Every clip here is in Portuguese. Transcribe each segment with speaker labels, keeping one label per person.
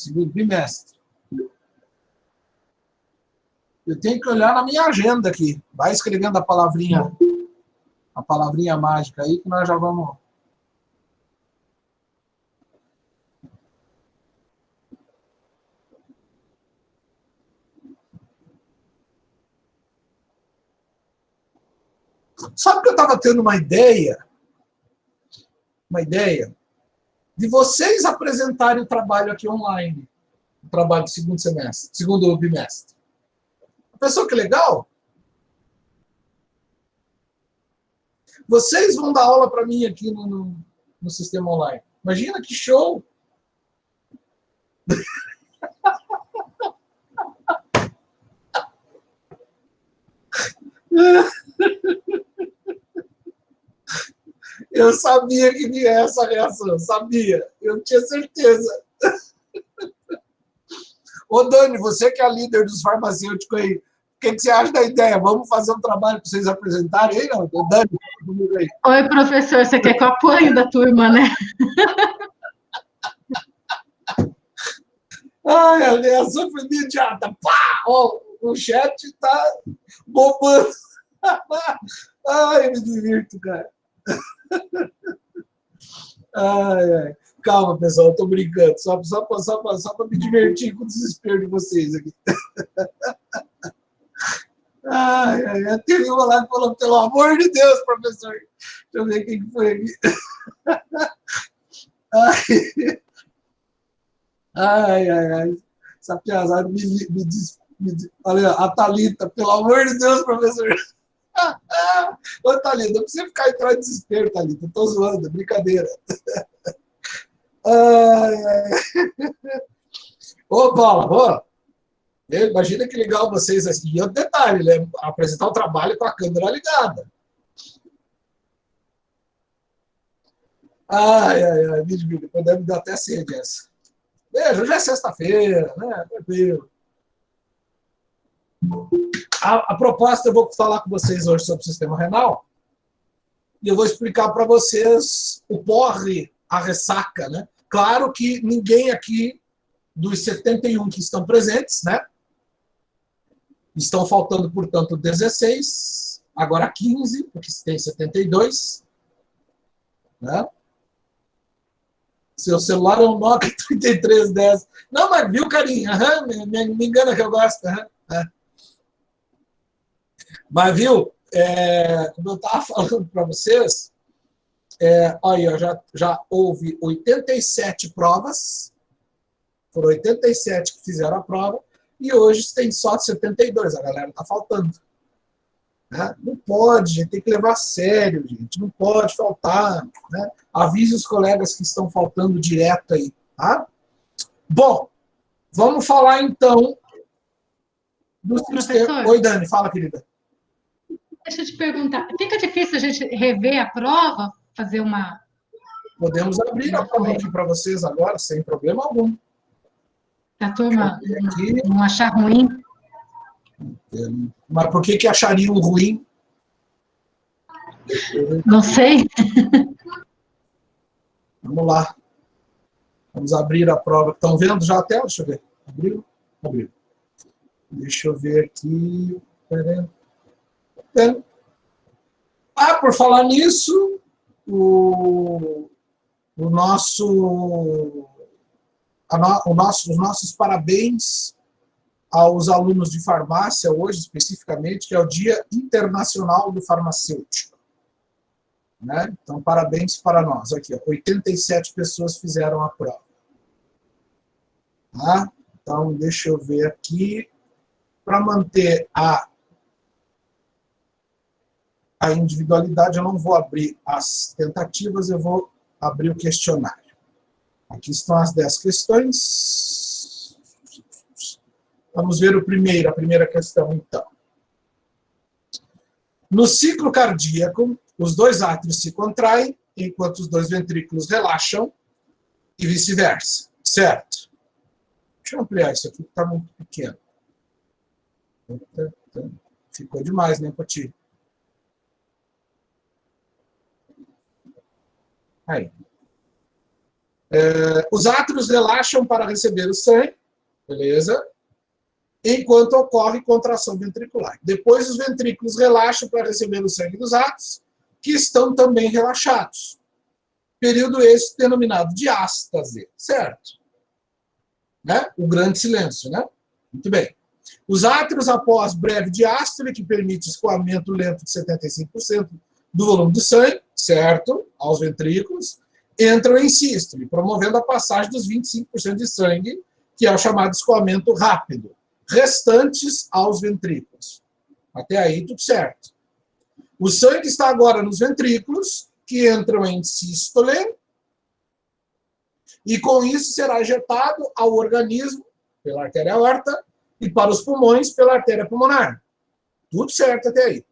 Speaker 1: Segundo bimestre. Eu tenho que olhar na minha agenda aqui. Vai escrevendo a palavrinha mágica aí, que nós já vamos... Sabe que eu estava tendo uma ideia de vocês apresentarem o trabalho aqui online, o trabalho do segundo bimestre. Pensou que legal? Vocês vão dar aula para mim aqui no sistema online. Imagina que show! Eu sabia que vinha essa reação, sabia. Eu tinha certeza. Ô, Dani, você que é a líder dos farmacêuticos aí, o que você acha da ideia? Vamos fazer um trabalho para vocês apresentarem aí, não? Dani, comigo aí.
Speaker 2: Oi, professor, você quer que eu apoie da turma, né?
Speaker 1: Ai, a reação foi imediata. Pá! Ó, o chat está bombando. Ai, me divirto, cara. Ai, ai. Calma, pessoal, eu tô brincando. Só para me divertir com o desespero de vocês aqui. Ai, ai, teve uma lá que falou, pelo amor de Deus, professor. Deixa eu ver quem foi aqui. Ai, ai, ai. Essa piazada olha, a Thalita, pelo amor de Deus, professor. Ô, Thalita, não precisa ficar entrando em desespero, Thalita. Eu tô zoando, é brincadeira. Ai, ai. Ô, Paula, imagina que legal vocês assim. E outro detalhe, né? Apresentar o trabalho com a câmera ligada. Ai, ai, ai, vídeo, podemos dar até sede essa. Beijo, hoje é sexta-feira, né? Tranquilo. A proposta, eu vou falar com vocês hoje sobre o sistema renal e eu vou explicar para vocês o porre, a ressaca, né? Claro que ninguém aqui dos 71 que estão presentes, né? Estão faltando, portanto, 16, agora 15, porque tem 72, né? Seu celular é um Nokia 3310. Não, mas viu, carinho? Uhum, me engana que eu gosto. Uhum, é. Mas, viu, como eu estava falando para vocês, olha, já houve 87 provas, foram 87 que fizeram a prova, e hoje tem só 72, a galera está faltando. Né? Não pode, gente, tem que levar a sério, gente, não pode faltar. Né? Avise os colegas que estão faltando direto aí. Tá? Bom, vamos falar então do sistema. Oi, Dani, fala, querida.
Speaker 2: Deixa eu te perguntar, fica difícil a gente rever a prova, fazer uma...
Speaker 1: Podemos abrir a prova aqui para vocês agora, sem problema algum.
Speaker 2: A turma não achar ruim.
Speaker 1: Mas por que achariam ruim?
Speaker 2: Não sei.
Speaker 1: Vamos lá. Vamos abrir a prova. Estão vendo já a tela? Deixa eu ver. Abriu? Abriu. Deixa eu ver aqui. Por falar nisso, os nossos parabéns aos alunos de farmácia hoje, especificamente, que é o Dia Internacional do Farmacêutico. Né? Então, parabéns para nós. Aqui, ó, 87 pessoas fizeram a prova. Tá? Então, deixa eu ver aqui. Para manter a individualidade, eu não vou abrir as tentativas, eu vou abrir o questionário. Aqui estão as 10 questões. Vamos ver a primeira questão, então. No ciclo cardíaco, os dois átrios se contraem, enquanto os dois ventrículos relaxam, e vice-versa. Certo? Deixa eu ampliar isso aqui, que está muito pequeno. Ficou demais, né, Poti? Aí. Os átrios relaxam para receber o sangue, beleza? Enquanto ocorre contração ventricular. Depois os ventrículos relaxam para receber o sangue dos átrios, que estão também relaxados. Período esse denominado diástase, certo? Né? O grande silêncio, né? Muito bem. Os átrios, após breve diástole, que permite escoamento lento de 75% do volume do sangue, certo? Aos ventrículos, entram em sístole, promovendo a passagem dos 25% de sangue, que é o chamado escoamento rápido, restantes aos ventrículos. Até aí, tudo certo. O sangue está agora nos ventrículos, que entram em sístole, e com isso será injetado ao organismo pela artéria aorta e para os pulmões pela artéria pulmonar. Tudo certo até aí.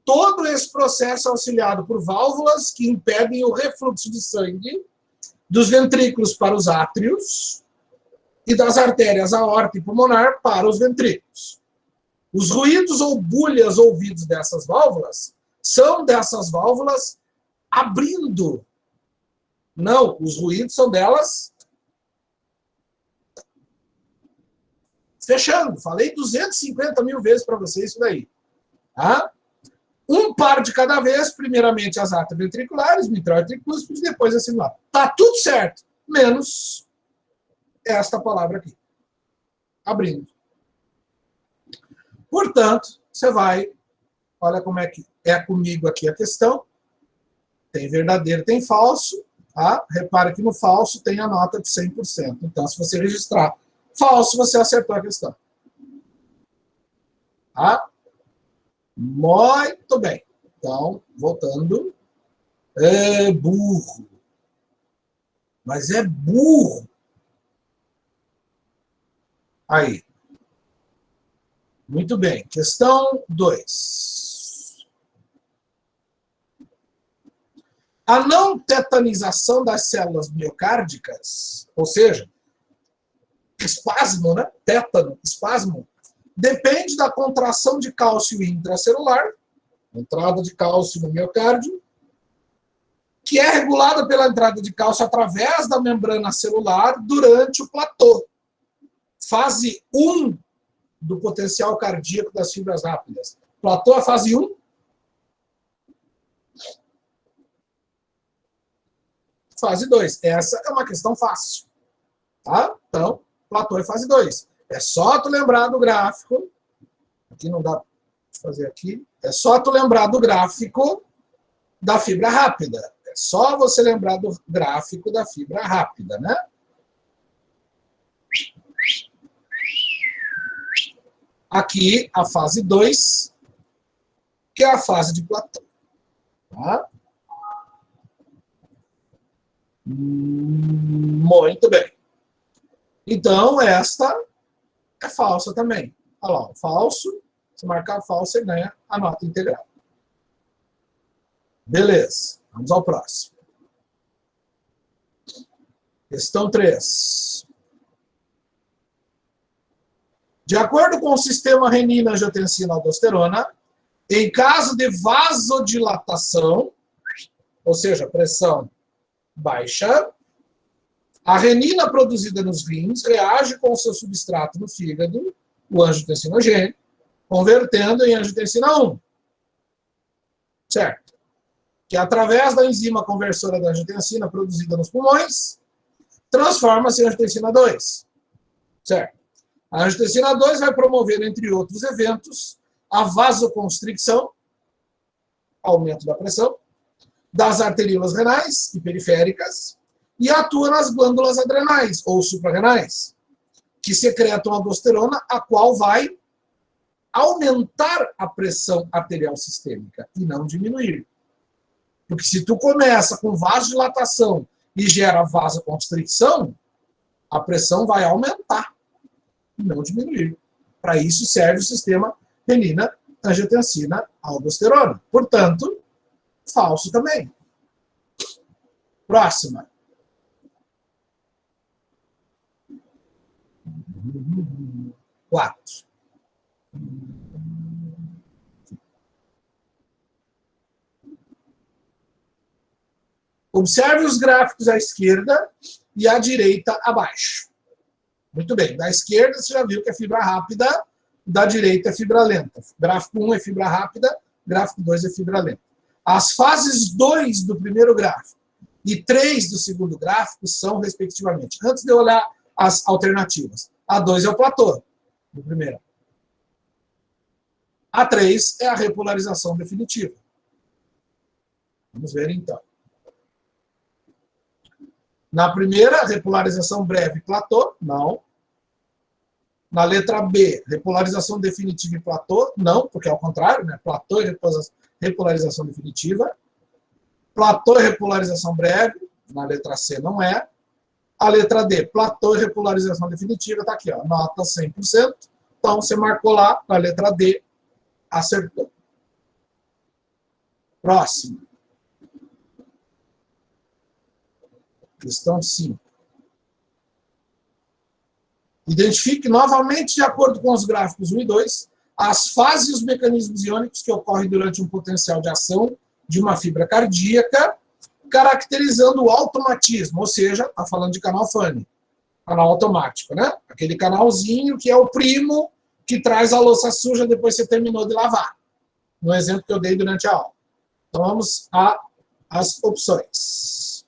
Speaker 1: Todo esse processo é auxiliado por válvulas que impedem o refluxo de sangue dos ventrículos para os átrios e das artérias aorta e pulmonar para os ventrículos. Os ruídos ou bulhas ouvidos dessas válvulas são dessas válvulas abrindo. Não, os ruídos são delas fechando. Falei 250 mil vezes para vocês isso daí. Tá? Um par de cada vez, primeiramente as artas ventriculares, mitral e tricúspide, depois a sinular. Tá tudo certo, menos esta palavra aqui. Abrindo. Portanto, você vai, olha como é que é comigo aqui a questão. Tem verdadeiro, tem falso. Tá? Repare que no falso tem a nota de 100%. Então, se você registrar falso, você acertou a questão. Tá? Muito bem. Então, voltando. É burro. Mas é burro. Aí. Muito bem. Questão 2. A não tetanização das células miocárdicas, ou seja, espasmo, né? Tétano, espasmo, depende da contração de cálcio intracelular, entrada de cálcio no miocárdio, que é regulada pela entrada de cálcio através da membrana celular durante o platô. Fase 1 do potencial cardíaco das fibras rápidas. Platô é a fase 1? Fase 2. Essa é uma questão fácil. Tá? Então, platô é fase 2. É só tu lembrar do gráfico. Aqui não dá para fazer aqui. É só tu lembrar do gráfico da fibra rápida. É só você lembrar do gráfico da fibra rápida, né? Aqui, a fase 2, que é a fase de platô. Tá? Muito bem. Então, esta é falsa também. Olha lá, falso. Se marcar falso, você ganha a nota integral. Beleza. Vamos ao próximo. Questão 3. De acordo com o sistema renina-angiotensina-aldosterona, em caso de vasodilatação, ou seja, pressão baixa, a renina produzida nos rins reage com o seu substrato no fígado, o angiotensinogênio, convertendo em angiotensina 1. Certo? Que através da enzima conversora da angiotensina produzida nos pulmões, transforma-se em angiotensina 2. Certo? A angiotensina 2 vai promover, entre outros eventos, a vasoconstricção, aumento da pressão, das arteríolas renais e periféricas, e atua nas glândulas adrenais ou suprarrenais, que secretam aldosterona, a qual vai aumentar a pressão arterial sistêmica e não diminuir. Porque se tu começa com vasodilatação e gera vasoconstricção, a pressão vai aumentar e não diminuir. Para isso serve o sistema renina-angiotensina-aldosterona. Portanto, falso também. Próxima. Quatro. Observe os gráficos à esquerda e à direita abaixo. Muito bem, da esquerda você já viu que é fibra rápida, da direita é fibra lenta. Gráfico 1 é fibra rápida, gráfico 2 é fibra lenta. As fases 2 do primeiro gráfico e 3 do segundo gráfico são, respectivamente, antes de eu olhar as alternativas, A2 é o platô, do primeiro. A3 é a repolarização definitiva. Vamos ver, então. Na primeira, repolarização breve, platô, não. Na letra B, repolarização definitiva e platô, não, porque é ao contrário, né? Platô e repolarização definitiva. Platô e repolarização breve, na letra C não é. A letra D, platô e repolarização definitiva, está aqui, ó, nota 100%. Então, você marcou lá, na letra D, acertou. Próximo. Questão 5. Identifique novamente, de acordo com os gráficos 1 e 2, as fases e os mecanismos iônicos que ocorrem durante um potencial de ação de uma fibra cardíaca, caracterizando o automatismo, ou seja, está falando de canal Fanny, canal automático, né? Aquele canalzinho que é o primo que traz a louça suja depois que você terminou de lavar, no exemplo que eu dei durante a aula. Então vamos às opções.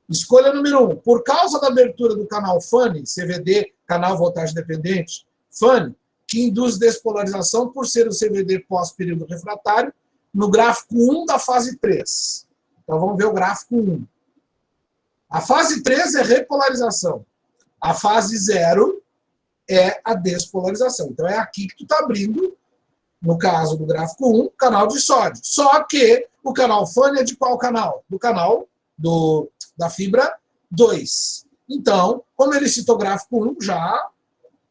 Speaker 1: Escolha número 1. Por causa da abertura do canal Fanny, CVD, canal voltagem dependente, Fanny, que induz despolarização por ser o CVD pós-período refratário, no gráfico 1 da fase 3. Então vamos ver o gráfico 1. A fase 3 é repolarização. A fase 0 é a despolarização. Então é aqui que tu está abrindo, no caso do gráfico 1, canal de sódio. Só que o canal Fanny é de qual canal? Do canal da fibra 2. Então, como ele citou gráfico 1, já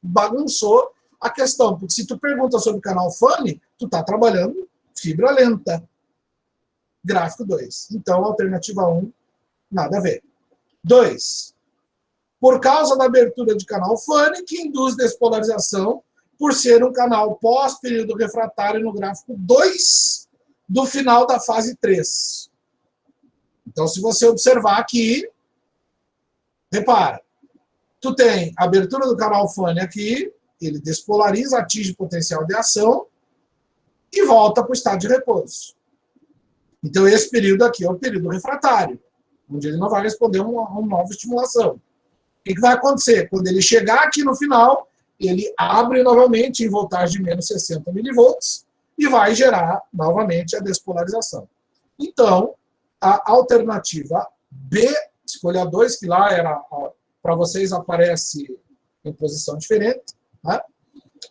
Speaker 1: bagunçou a questão. Porque se tu pergunta sobre o canal Fanny, tu está trabalhando fibra lenta. Gráfico 2. Então, alternativa 1, nada a ver. 2. Por causa da abertura de canal Fanny, que induz despolarização por ser um canal pós-período refratário no gráfico 2 do final da fase 3. Então, se você observar aqui, repara, tu tem a abertura do canal Fanny aqui, ele despolariza, atinge o potencial de ação e volta para o estado de repouso. Então, esse período aqui é o período refratário, onde ele não vai responder a uma nova estimulação. O que vai acontecer? Quando ele chegar aqui no final, ele abre novamente em voltagem de menos 60 milivolts e vai gerar novamente a despolarização. Então, a alternativa B, escolha 2, que lá era para vocês aparece em posição diferente, né?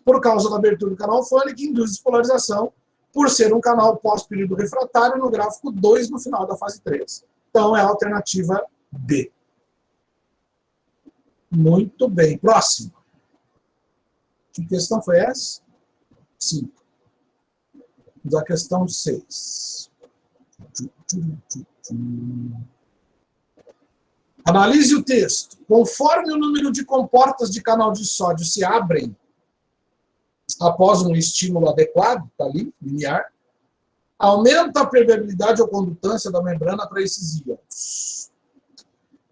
Speaker 1: Por causa da abertura do canal Fanny, que induz despolarização por ser um canal pós-período refratário no gráfico 2 no final da fase 3. Então, é a alternativa B. Muito bem. Próximo. Que questão foi essa? 5. Vamos à questão 6. Analise o texto. Conforme o número de comportas de canal de sódio se abrem após um estímulo adequado, está ali, linear, aumenta a permeabilidade ou condutância da membrana para esses íons.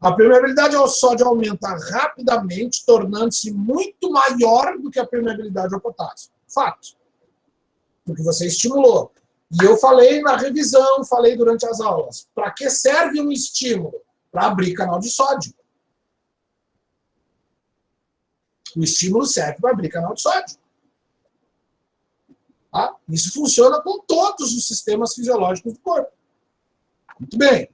Speaker 1: A permeabilidade ao sódio aumenta rapidamente, tornando-se muito maior do que a permeabilidade ao potássio. Fato. Porque você estimulou. E eu falei na revisão, falei durante as aulas. Para que serve um estímulo? Para abrir canal de sódio. O estímulo serve para abrir canal de sódio. Tá? Isso funciona com todos os sistemas fisiológicos do corpo. Muito bem.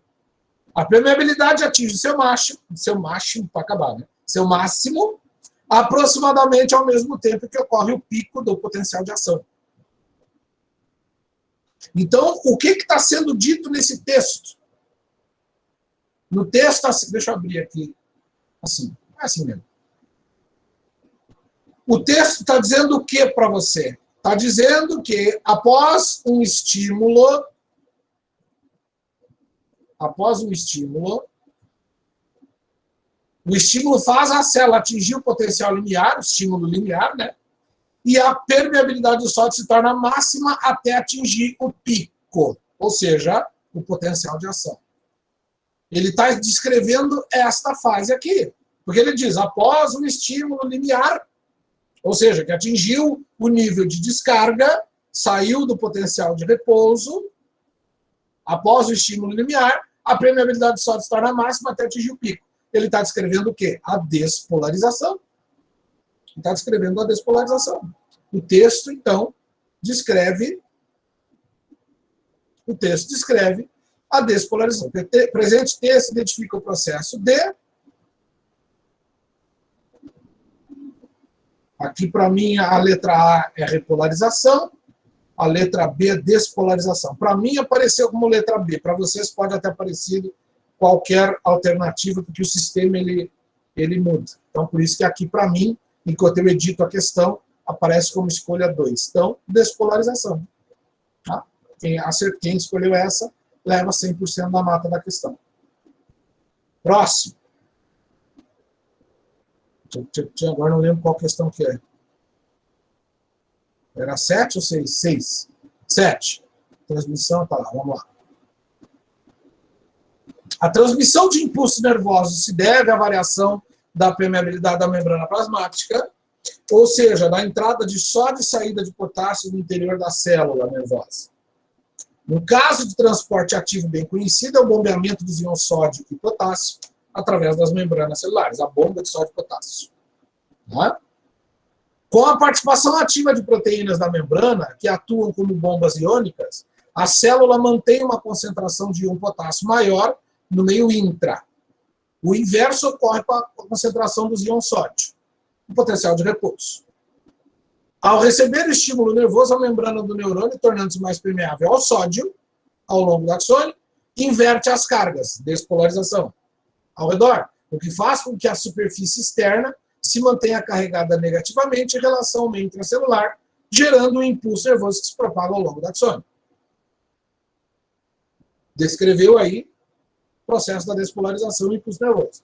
Speaker 1: A permeabilidade atinge seu máximo para acabar, né? Seu máximo, aproximadamente ao mesmo tempo que ocorre o pico do potencial de ação. Então, o que está sendo dito nesse texto? No texto, assim, deixa eu abrir aqui, assim, é assim mesmo. O texto está dizendo o que para você? Está dizendo que após um estímulo, o estímulo faz a célula atingir o potencial limiar, o estímulo limiar, né? E a permeabilidade do sódio se torna máxima até atingir o pico, ou seja, o potencial de ação. Ele está descrevendo esta fase aqui. Porque ele diz, após um estímulo limiar, ou seja, que atingiu o nível de descarga, saiu do potencial de repouso, após o estímulo limiar, a permeabilidade do sódio se torna máxima até atingir o pico. Ele está descrevendo o quê? A despolarização. Ele está descrevendo a despolarização. O texto, então, descreve a despolarização. O presente texto identifica o processo de... Aqui, para mim, a letra A é repolarização, a letra B é despolarização. Para mim, apareceu como letra B. Para vocês, pode até aparecer qualquer alternativa, porque o sistema ele muda. Então, por isso que aqui, para mim, enquanto eu edito a questão, aparece como escolha 2. Então, despolarização. Tá? Quem escolheu essa, leva 100% da nota da questão. Próximo. Agora não lembro qual questão que é. Era 7 ou 6? 6. 7. Transmissão, tá lá, vamos lá. A transmissão de impulsos nervosos se deve à variação da permeabilidade da membrana plasmática, ou seja, da entrada de sódio e saída de potássio no interior da célula nervosa. No caso de transporte ativo bem conhecido, é o bombeamento dos íons sódio e potássio através das membranas celulares, a bomba de sódio e potássio. Tá? Com a participação ativa de proteínas da membrana, que atuam como bombas iônicas, a célula mantém uma concentração de íon potássio maior no meio intra. O inverso ocorre com a concentração dos íons sódio, o potencial de repouso. Ao receber o estímulo nervoso, a membrana do neurônio, tornando-se mais permeável ao sódio, ao longo do axônio, inverte as cargas, despolarização, ao redor, o que faz com que a superfície externa se mantenha carregada negativamente em relação ao meio intracelular, gerando um impulso nervoso que se propaga ao longo do axônio. Descreveu aí o processo da despolarização e impulso nervoso.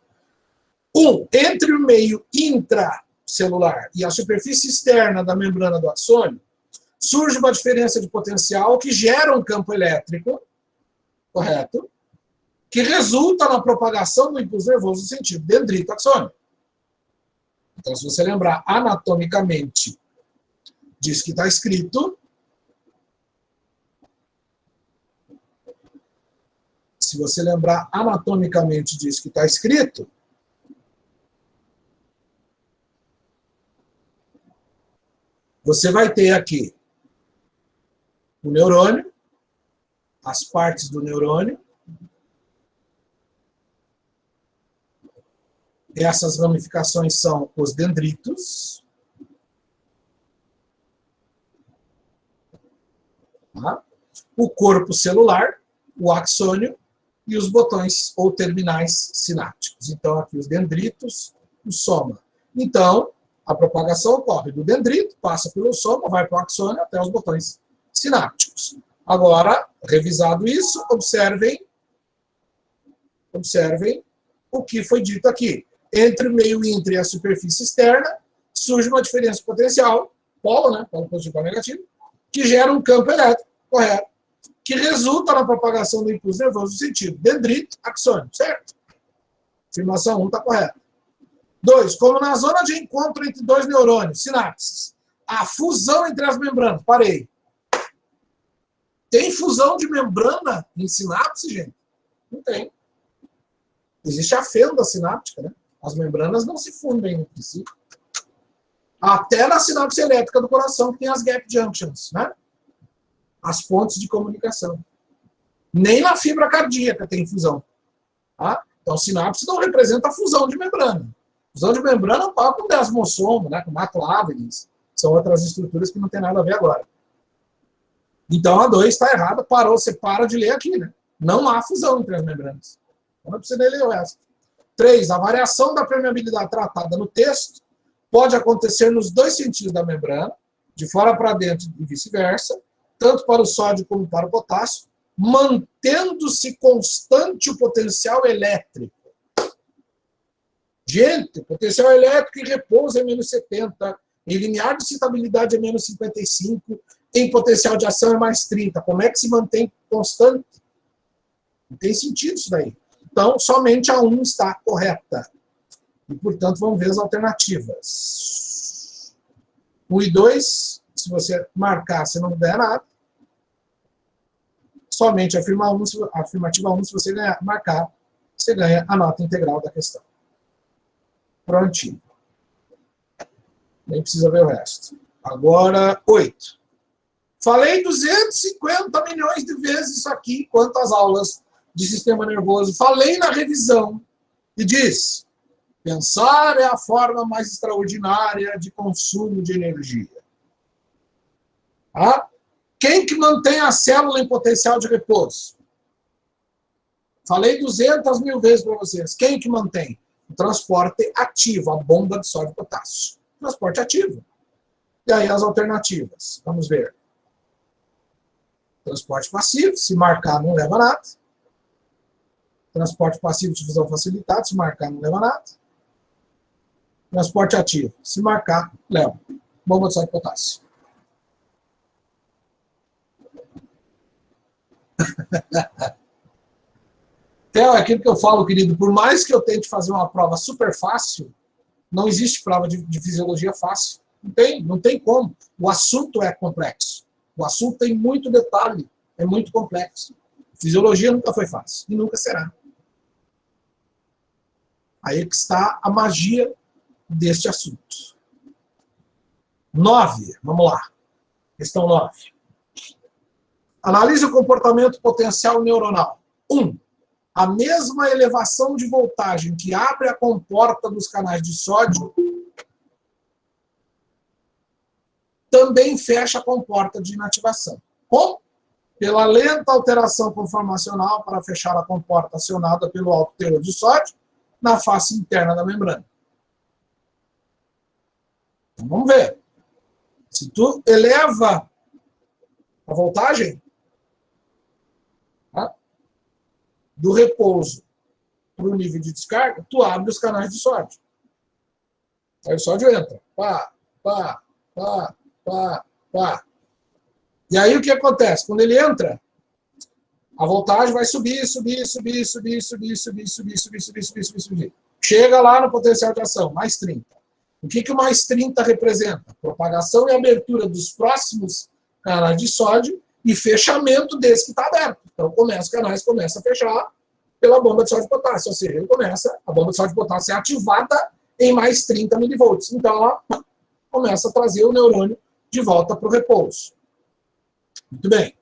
Speaker 1: Entre o meio intracelular e a superfície externa da membrana do axônio, surge uma diferença de potencial que gera um campo elétrico, correto? Que resulta na propagação do impulso nervoso no sentido dendrito-axônio. Então, se você lembrar anatomicamente disso que está escrito, você vai ter aqui o neurônio, as partes do neurônio, essas ramificações são os dendritos. Tá? O corpo celular, o axônio e os botões ou terminais sinápticos. Então, aqui os dendritos, o soma. Então, a propagação ocorre do dendrito, passa pelo soma, vai para o axônio até os botões sinápticos. Agora, revisado isso, observem o que foi dito aqui. Entre o meio intra e a superfície externa, surge uma diferença potencial, polo, né, polo positivo e polo negativo, que gera um campo elétrico, correto, que resulta na propagação do impulso nervoso no sentido dendrito, axônio, certo? Afirmação 1 está correta. 2. Como na zona de encontro entre dois neurônios, sinapses, a fusão entre as membranas. Parei. Tem fusão de membrana em sinapse, gente? Não tem. Existe a fenda sináptica, né? As membranas não se fundem entre si. Até na sinapse elétrica do coração, que tem as gap junctions, né? As pontes de comunicação. Nem na fibra cardíaca tem fusão. Tá? Então, sinapse não representa a fusão de membrana. Fusão de membrana ocorre com desmossomo, né? Com macroávides. São outras estruturas que não tem nada a ver agora. Então, a 2 está errada. Você para de ler aqui, né? Não há fusão entre as membranas. Então, não precisa ler o resto. 3. A variação da permeabilidade tratada no texto pode acontecer nos dois sentidos da membrana, de fora para dentro e vice-versa, tanto para o sódio como para o potássio, mantendo-se constante o potencial elétrico. Gente, o potencial elétrico em repouso é menos 70, em limiar de excitabilidade é menos 55, em potencial de ação é mais 30. Como é que se mantém constante? Não tem sentido isso daí. Então, somente a 1 está correta. E, portanto, vamos ver as alternativas. 1 e 2, se você marcar, se não der nada. Somente a afirmativa 1, se você marcar, você ganha a nota integral da questão. Prontinho. Nem precisa ver o resto. Agora, 8. Falei 250 milhões de vezes isso aqui, quanto às aulas de sistema nervoso. Falei na revisão e diz: pensar é a forma mais extraordinária de consumo de energia. Ah? Quem que mantém a célula em potencial de repouso? Falei 200 mil vezes para vocês. Quem que mantém? O transporte ativo, a bomba de sódio e potássio. Transporte ativo. E aí as alternativas. Vamos ver. Transporte passivo, se marcar não leva nada. Transporte passivo de fusão facilitado, se marcar não leva nada. Transporte ativo, se marcar, leva. Bomba de sódio e potássio. É aquilo que eu falo, querido, por mais que eu tente fazer uma prova super fácil, não existe prova de fisiologia fácil. Não tem como. O assunto é complexo. O assunto tem muito detalhe, é muito complexo. Fisiologia nunca foi fácil e nunca será. Aí que está a magia deste assunto. 9, vamos lá. Questão 9. Analise o comportamento potencial neuronal. 1. A mesma elevação de voltagem que abre a comporta dos canais de sódio também fecha a comporta de inativação. Como? Pela lenta alteração conformacional para fechar a comporta acionada pelo alto teor de sódio na face interna da membrana. Então, vamos ver. Se tu eleva a voltagem, tá, do repouso para o nível de descarga, tu abre os canais de sódio. Aí o sódio entra. Pá, pá, pá, pá, pá. E aí o que acontece? Quando ele entra, a voltagem vai subir, subir, subir, subir, subir, subir, subir, subir, subir, subir, subir, subir. Chega lá no potencial de ação, mais 30. O que o mais 30 representa? Propagação e abertura dos próximos canais de sódio e fechamento desse que está aberto. Então, os canais começam a fechar pela bomba de sódio e potássio. Ou seja, a bomba de sódio e potássio é ativada em mais 30 milivolts. Então, ela começa a trazer o neurônio de volta para o repouso. Muito bem.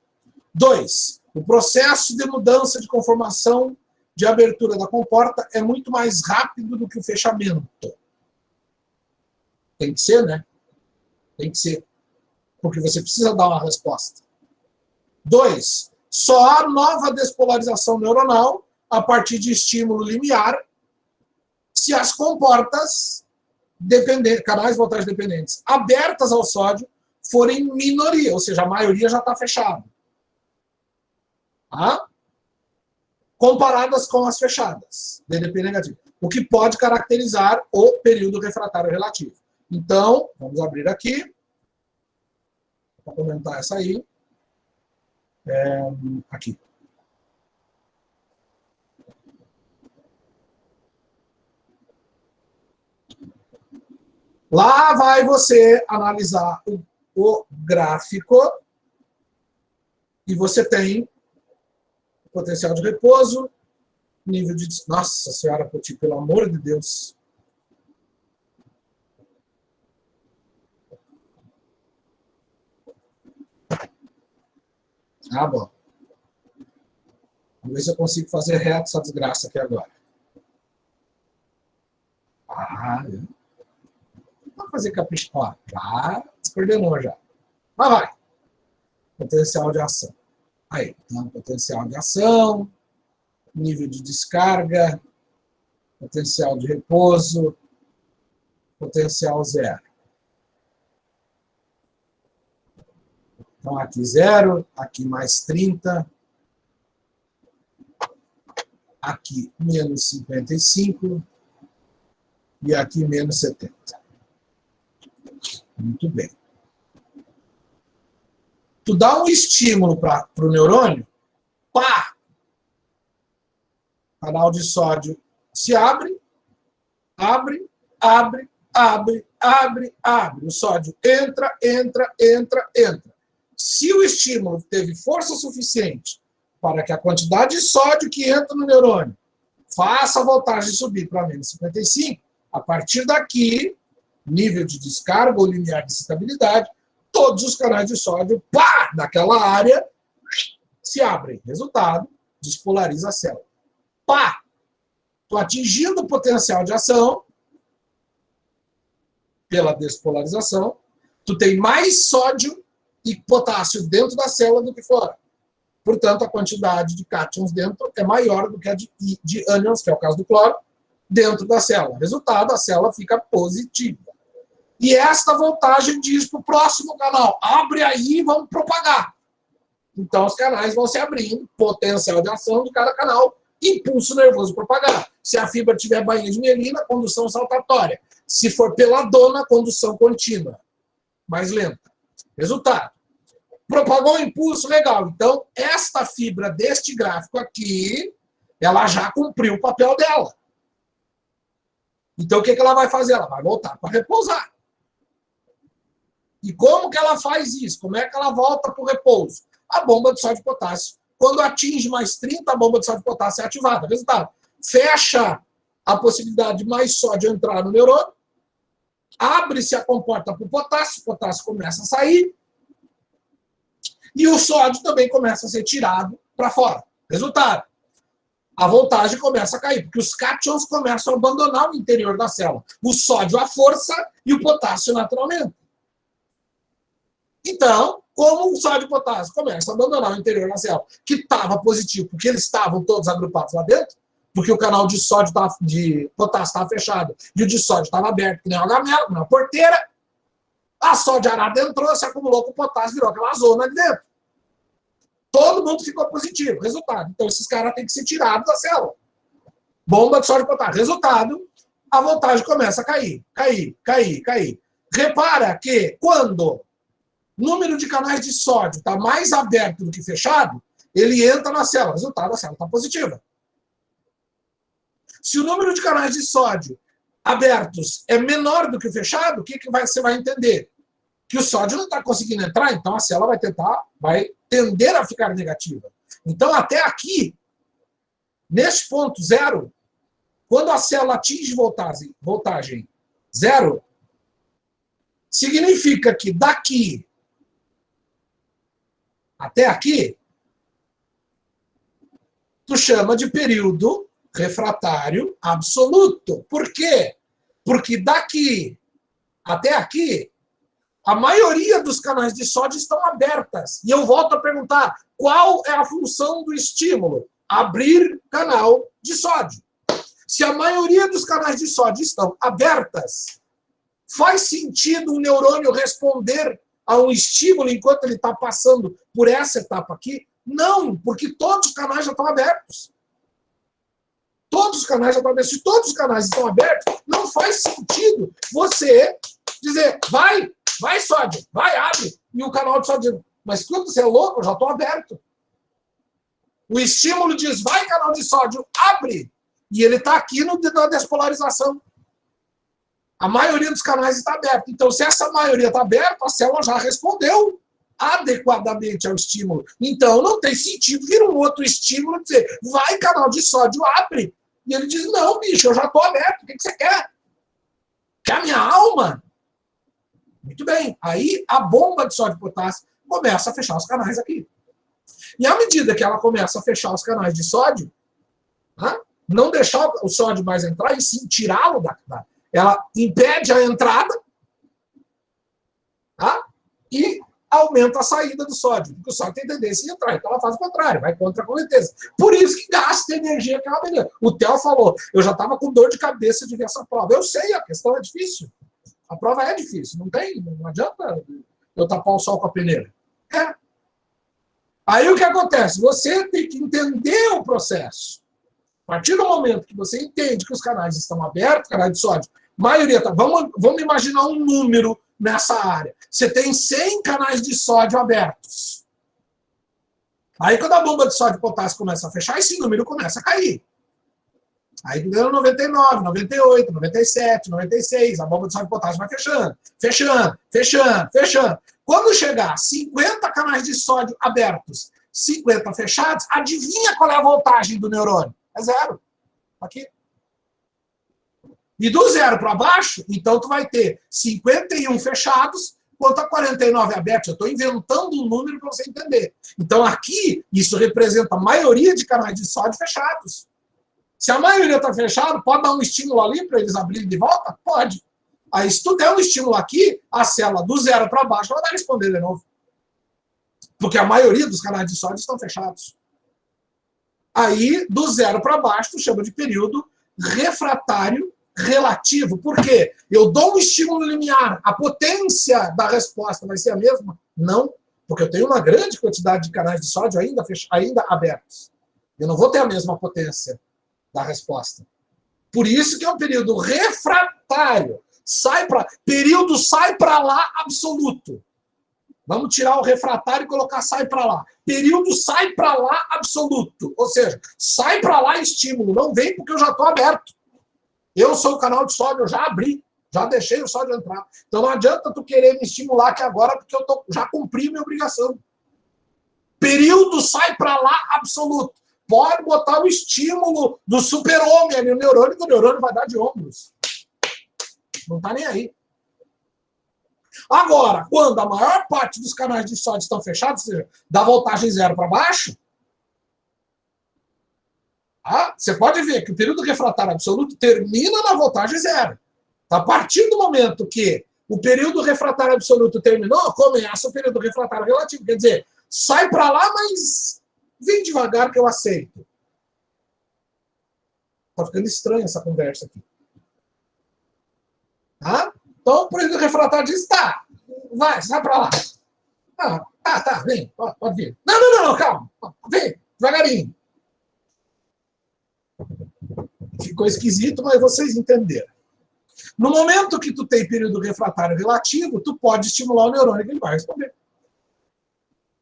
Speaker 1: 2. O processo de mudança de conformação de abertura da comporta é muito mais rápido do que o fechamento. Tem que ser, né? Tem que ser. Porque você precisa dar uma resposta. 2. Só há nova despolarização neuronal a partir de estímulo limiar se as comportas canais de voltagem dependentes abertas ao sódio forem minoria, ou seja, a maioria já está fechada. Tá? Comparadas com as fechadas, DDP negativo, o que pode caracterizar o período refratário relativo. Então, vamos abrir aqui, para comentar essa aí. Aqui. Lá vai você analisar o gráfico e você tem potencial de repouso, nível de... Nossa Senhora, Poti, pelo amor de Deus. Ah, bom. Vamos ver se eu consigo fazer reto essa desgraça aqui agora. Vamos fazer capricho. Ó, já descoordenou já. Mas vai. Potencial de ação. Aí, então, potencial de ação, nível de descarga, potencial de repouso, potencial zero. Então, aqui 0, aqui mais 30, aqui menos 55 e aqui menos 70. Muito bem. Tu dá um estímulo para o neurônio, pá! canal de sódio se abre, abre, abre, abre, abre, abre. O sódio entra, entra, entra, entra. Se o estímulo teve força suficiente para que a quantidade de sódio que entra no neurônio faça a voltagem subir para menos 55, a partir daqui, nível de descarga ou limiar de estabilidade, todos os canais de sódio, pá, naquela área, se abrem. Resultado, despolariza a célula. Pá! Estou atingindo o potencial de ação pela despolarização. Tu tem mais sódio e potássio dentro da célula do que fora. Portanto, a quantidade de cátions dentro é maior do que a de ânions, que é o caso do cloro, dentro da célula. Resultado, a célula fica positiva. E esta voltagem diz para o próximo canal, abre aí e vamos propagar. Então, os canais vão se abrindo, potencial de ação de cada canal, impulso nervoso propagar. Se a fibra tiver bainha de mielina, condução saltatória. Se for peladona, condução contínua, mais lenta. Resultado. Propagou o impulso, legal. Então, esta fibra deste gráfico aqui, ela já cumpriu o papel dela. Então, o que ela vai fazer? Ela vai voltar para repousar. E como que ela faz isso? Como é que ela volta para o repouso? A bomba de sódio e potássio. Quando atinge mais 30, a bomba de sódio e potássio é ativada. Resultado, fecha a possibilidade de mais sódio entrar no neurônio, abre-se a comporta para o potássio começa a sair, e o sódio também começa a ser tirado para fora. Resultado, a voltagem começa a cair, porque os cátions começam a abandonar o interior da célula. O sódio à força e o potássio naturalmente. Então, como o sódio e o potássio começam a abandonar o interior da célula, que estava positivo, porque eles estavam todos agrupados lá dentro, porque o canal de sódio de potássio estava fechado e o de sódio estava aberto, que nem uma gamela, que nem uma porteira, a sódio arada entrou, se acumulou com o potássio, virou aquela zona ali dentro. Todo mundo ficou positivo. Resultado. Então, esses caras têm que ser tirados da célula. Bomba de sódio e potássio. Resultado, a voltagem começa a cair, cair, cair, cair. Repara que quando o número de canais de sódio está mais aberto do que fechado, ele entra na célula. Resultado, a célula está positiva. Se o número de canais de sódio abertos é menor do que o fechado, o que você vai entender? Que o sódio não está conseguindo entrar, então a célula vai tender a ficar negativa. Então, até aqui, neste ponto zero, quando a célula atinge voltagem zero, significa que daqui até aqui, tu chama de período refratário absoluto. Por quê? Porque daqui até aqui, a maioria dos canais de sódio estão abertas. E eu volto a perguntar, qual é a função do estímulo? Abrir canal de sódio. Se a maioria dos canais de sódio estão abertas, faz sentido um neurônio responder a um estímulo enquanto ele está passando por essa etapa aqui? Não, porque todos os canais já estão abertos. Todos os canais já estão abertos. Se todos os canais estão abertos, não faz sentido você dizer, vai sódio, vai, abre. E o canal de sódio diz, mas quando você é louco, eu já estou aberto. O estímulo diz, vai canal de sódio, abre. E ele está aqui na despolarização. A maioria dos canais está aberta. Então, se essa maioria está aberta, a célula já respondeu adequadamente ao estímulo. Então, não tem sentido vir um outro estímulo e dizer, vai canal de sódio, abre. E ele diz, não, bicho, eu já estou aberto, o que você quer? Quer a minha alma? Muito bem. Aí a bomba de sódio e potássio começa a fechar os canais aqui. E à medida que ela começa a fechar os canais de sódio, não deixar o sódio mais entrar e sim tirá-lo ela impede a entrada e aumenta a saída do sódio. Porque o sódio tem tendência a entrar. Então ela faz o contrário, vai contra a correnteza. Por isso que gasta energia aquela menina. O Theo falou, eu já estava com dor de cabeça de ver essa prova. Eu sei, a questão é difícil. A prova é difícil, não adianta eu tapar o sol com a peneira. Aí o que acontece? Você tem que entender o processo. A partir do momento que você entende que os canais estão abertos, canais de sódio, maioria tá. Vamos imaginar um número nessa área. Você tem 100 canais de sódio abertos. Aí quando a bomba de sódio e potássio começa a fechar, esse número começa a cair. Aí deu 99, 98, 97, 96, a bomba de sódio e potássio vai fechando, fechando, fechando, fechando. Quando chegar 50 canais de sódio abertos, 50 fechados, adivinha qual é a voltagem do neurônio? É zero. Aqui. E do zero para baixo, então tu vai ter 51 fechados contra 49 abertos. Eu estou inventando um número para você entender. Então aqui, isso representa a maioria de canais de sódio fechados. Se a maioria está fechada, pode dar um estímulo ali para eles abrirem de volta? Pode. Aí se tu der um estímulo aqui, a célula do zero para baixo, ela vai responder de novo. Porque a maioria dos canais de sódio estão fechados. Aí, do zero para baixo, tu chama de período refratário relativo. Por quê? Eu dou um estímulo limiar. A potência da resposta vai ser a mesma? Não, porque eu tenho uma grande quantidade de canais de sódio ainda abertos. Eu não vou ter a mesma potência da resposta. Por isso que é um período refratário. Período sai para lá absoluto. Vamos tirar o refratário e colocar sai para lá. Período sai para lá absoluto. Ou seja, sai para lá estímulo. Não vem porque eu já estou aberto. Eu sou o canal de sódio, eu já abri. Já deixei o sódio entrar. Então não adianta tu querer me estimular aqui agora porque eu já cumpri minha obrigação. Período sai para lá absoluto. Pode botar o estímulo do super-homem ali no neurônio, que o neurônio vai dar de ombros. Não está nem aí. Agora, quando a maior parte dos canais de sódio estão fechados, ou seja, da voltagem zero para baixo, você pode ver que o período refratário absoluto termina na voltagem zero. A partir do momento que o período refratário absoluto terminou, começa o período refratário relativo. Quer dizer, sai para lá, mas vem devagar que eu aceito. Está ficando estranha essa conversa aqui. Então, o período refratário diz, tá, sai para lá. Tá, vem, pode vir. Não, calma, vem, devagarinho. Ficou esquisito, mas vocês entenderam. No momento que tu tem período refratário relativo, tu pode estimular o neurônio que ele vai responder.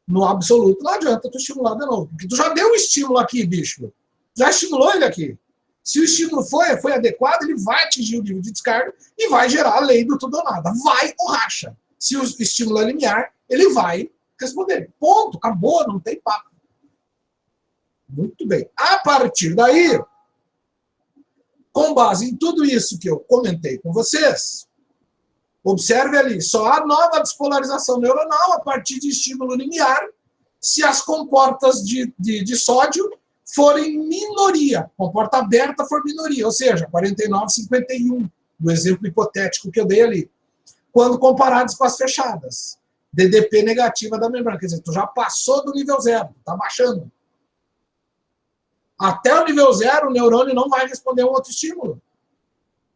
Speaker 1: No absoluto, não adianta tu estimular de novo. Porque tu já deu um estímulo aqui, bicho. Já estimulou ele aqui. Se o estímulo foi adequado, ele vai atingir o nível de descarga e vai gerar a lei do tudo ou nada. Vai ou racha. Se o estímulo é limiar, ele vai responder. Ponto. Acabou, não tem papo. Muito bem. A partir daí, com base em tudo isso que eu comentei com vocês, observe ali, só há nova despolarização neuronal a partir de estímulo limiar se as comportas de sódio forem minoria, comporta aberta for minoria, ou seja, 49,51, do exemplo hipotético que eu dei ali, quando comparados com as fechadas. DDP negativa da membrana, quer dizer, tu já passou do nível zero, está baixando. Até o nível zero, o neurônio não vai responder um outro estímulo.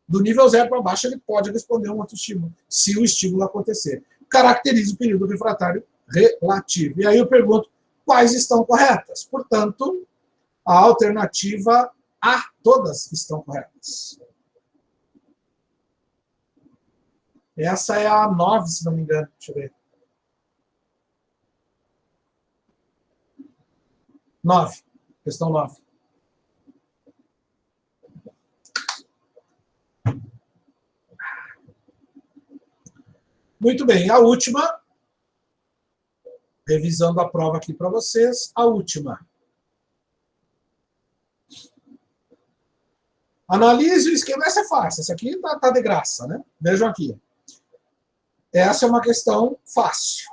Speaker 1: Do nível zero para baixo, ele pode responder um outro estímulo, se o estímulo acontecer. Caracteriza o período refratário relativo. E aí eu pergunto, quais estão corretas? Portanto, a alternativa A, todas estão corretas. Essa é a 9, se não me engano. Deixa eu ver. 9. Questão 9. Muito bem, a última, revisando a prova aqui para vocês, a última. Analise o esquema, essa é fácil, essa aqui tá de graça, né? Vejam aqui. Essa é uma questão fácil.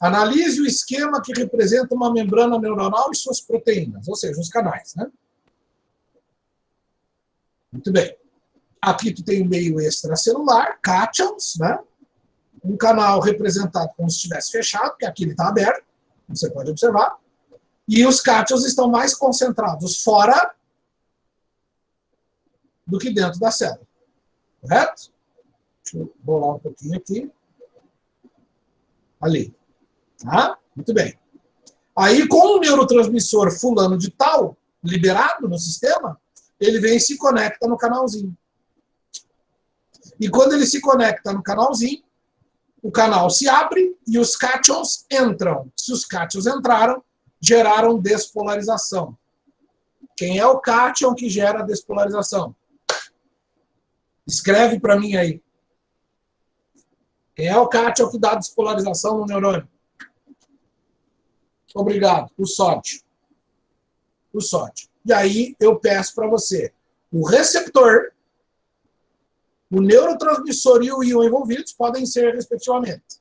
Speaker 1: Analise o esquema que representa uma membrana neuronal e suas proteínas, ou seja, os canais, né? Muito bem. Aqui tu tem o meio extracelular, cátions, né? Um canal representado como se estivesse fechado, porque aqui ele está aberto, você pode observar. E os cátions estão mais concentrados fora do que dentro da célula. Correto? Deixa eu bolar um pouquinho aqui. Ali. Tá? Muito bem. Aí, com o neurotransmissor fulano de tal, liberado no sistema, ele vem e se conecta no canalzinho. E quando ele se conecta no canalzinho, o canal se abre e os cátions entram. Se os cátions entraram, geraram despolarização. Quem é o cátion que gera a despolarização? Escreve para mim aí. Quem é o cátion que dá a despolarização no neurônio? Obrigado. O sódio. O sódio. E aí eu peço para você, o receptor, o neurotransmissor e o íon envolvidos podem ser respectivamente.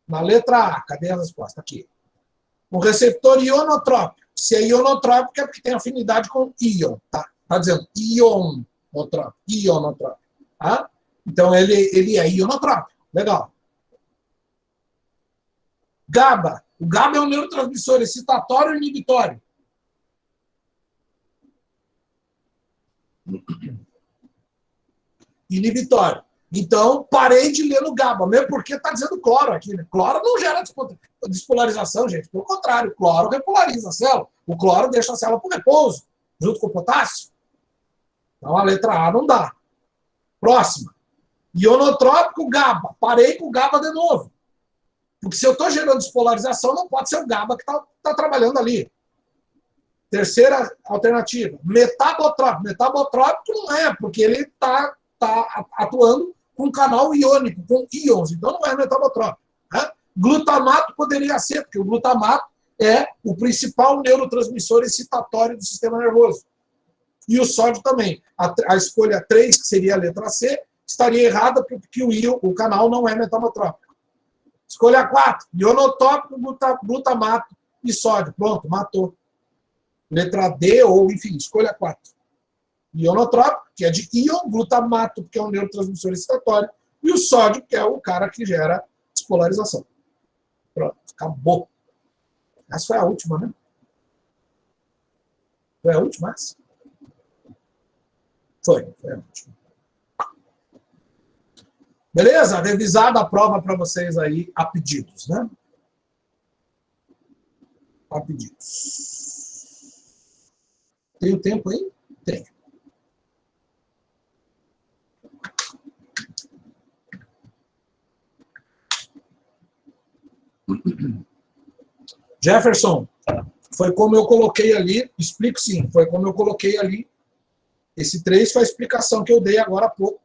Speaker 1: Na letra A, cadê a resposta? Aqui. O receptor ionotrópico. Se é ionotrópico é porque tem afinidade com íon, tá? Tá dizendo ionotrópico. Ionotrópico. Tá? Então ele é ionotrópico. Legal. GABA. O GABA é um neurotransmissor excitatório e inibitório. Inibitório. Então, parei de ler no GABA, mesmo porque está dizendo cloro aqui. Né? Cloro não gera despolarização, gente. Pelo contrário, cloro repolariza a célula. O cloro deixa a célula por repouso, junto com o potássio. Então, a letra A não dá. Próxima. Ionotrópico, GABA. Parei com o GABA de novo. Porque se eu estou gerando despolarização, não pode ser o GABA que está trabalhando ali. Terceira alternativa. Metabotrópico. Metabotrópico não é, porque ele está atuando com canal iônico, com íons. Então não é metabotrópico. Né? Glutamato poderia ser, porque o glutamato é o principal neurotransmissor excitatório do sistema nervoso. E o sódio também. A escolha 3, que seria a letra C, estaria errada porque o canal não é metabotrópico. Escolha 4, ionotópico, glutamato e sódio. Pronto, matou. Letra D, ou enfim, escolha 4. Ionotrópico, que é de íon, glutamato, que é um neurotransmissor excitatório, e o sódio, que é o cara que gera despolarização. Pronto, acabou. Essa foi a última, né? Foi a última essa? Foi a última. Beleza? Revisada a prova para vocês aí a pedidos, né? A pedidos. Tem o tempo aí? Tem. Jefferson, foi como eu coloquei ali, explico sim, foi como eu coloquei ali. Esse 3 foi a explicação que eu dei agora há pouco.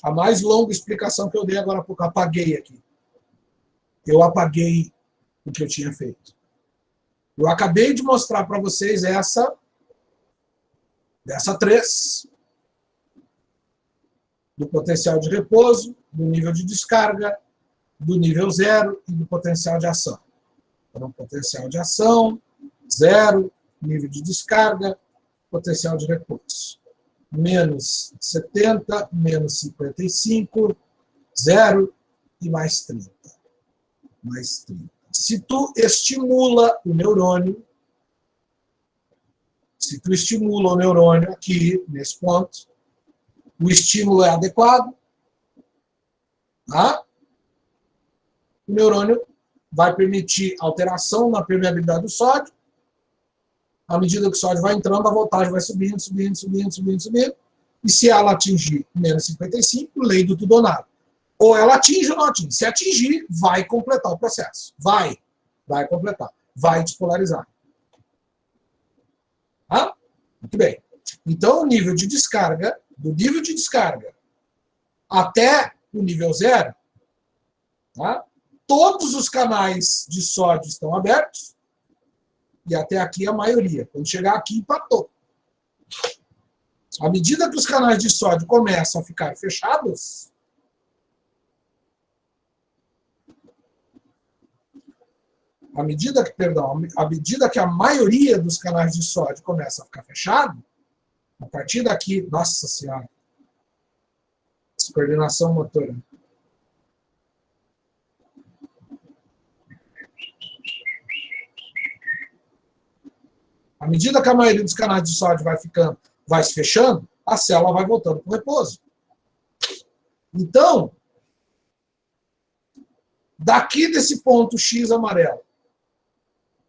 Speaker 1: A mais longa explicação que eu dei agora há pouco. Apaguei aqui. Eu apaguei o que eu tinha feito. Eu acabei de mostrar para vocês dessa 3. Do potencial de repouso, do nível de descarga, do nível 0 e do potencial de ação. Então, potencial de ação, 0, nível de descarga, potencial de repouso. Menos 70, menos 55, 0 e mais 30. Mais 30. Se tu estimula o neurônio, aqui, nesse ponto, o estímulo é adequado, tá? O neurônio vai permitir alteração na permeabilidade do sódio. À medida que o sódio vai entrando, a voltagem vai subindo. E se ela atingir menos 55, lei do tudo ou nada. Ou ela atinge ou não atinge. Se atingir, vai completar o processo. Vai completar. Vai despolarizar. Tá? Muito bem. Então, o nível de descarga, do nível de descarga até o nível 0, tá? Todos os canais de sódio estão abertos. E até aqui a maioria. Quando chegar aqui, empatou. À medida que os canais de sódio começam a ficar fechados, à medida que a maioria dos canais de sódio começa a ficar fechado, a partir daqui, nossa senhora, descoordenação motora. À medida que a maioria dos canais de sódio vai se fechando, a célula vai voltando para o repouso. Então, daqui desse ponto X amarelo,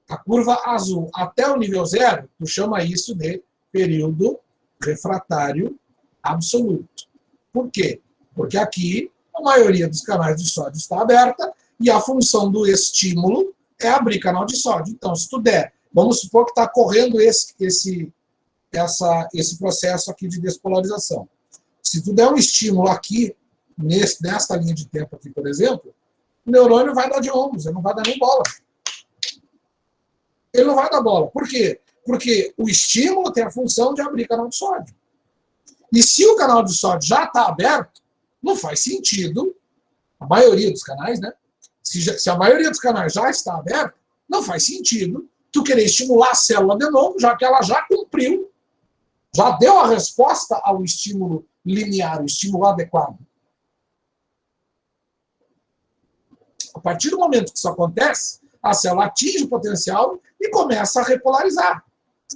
Speaker 1: a curva azul até o nível 0, tu chama isso de período refratário absoluto. Por quê? Porque aqui a maioria dos canais de sódio está aberta e a função do estímulo é abrir canal de sódio. Então, se tu der Vamos supor que está correndo esse processo aqui de despolarização. Se tu der um estímulo aqui, nesta linha de tempo aqui, por exemplo, o neurônio vai dar de ombros, ele não vai dar nem bola. Ele não vai dar bola. Por quê? Porque o estímulo tem a função de abrir canal de sódio. E se o canal de sódio já está aberto, não faz sentido, a maioria dos canais, né? Se a maioria dos canais já está aberta, não faz sentido tu querer estimular a célula de novo, já que ela já cumpriu, já deu a resposta ao estímulo linear, o estímulo adequado. A partir do momento que isso acontece, a célula atinge o potencial e começa a repolarizar.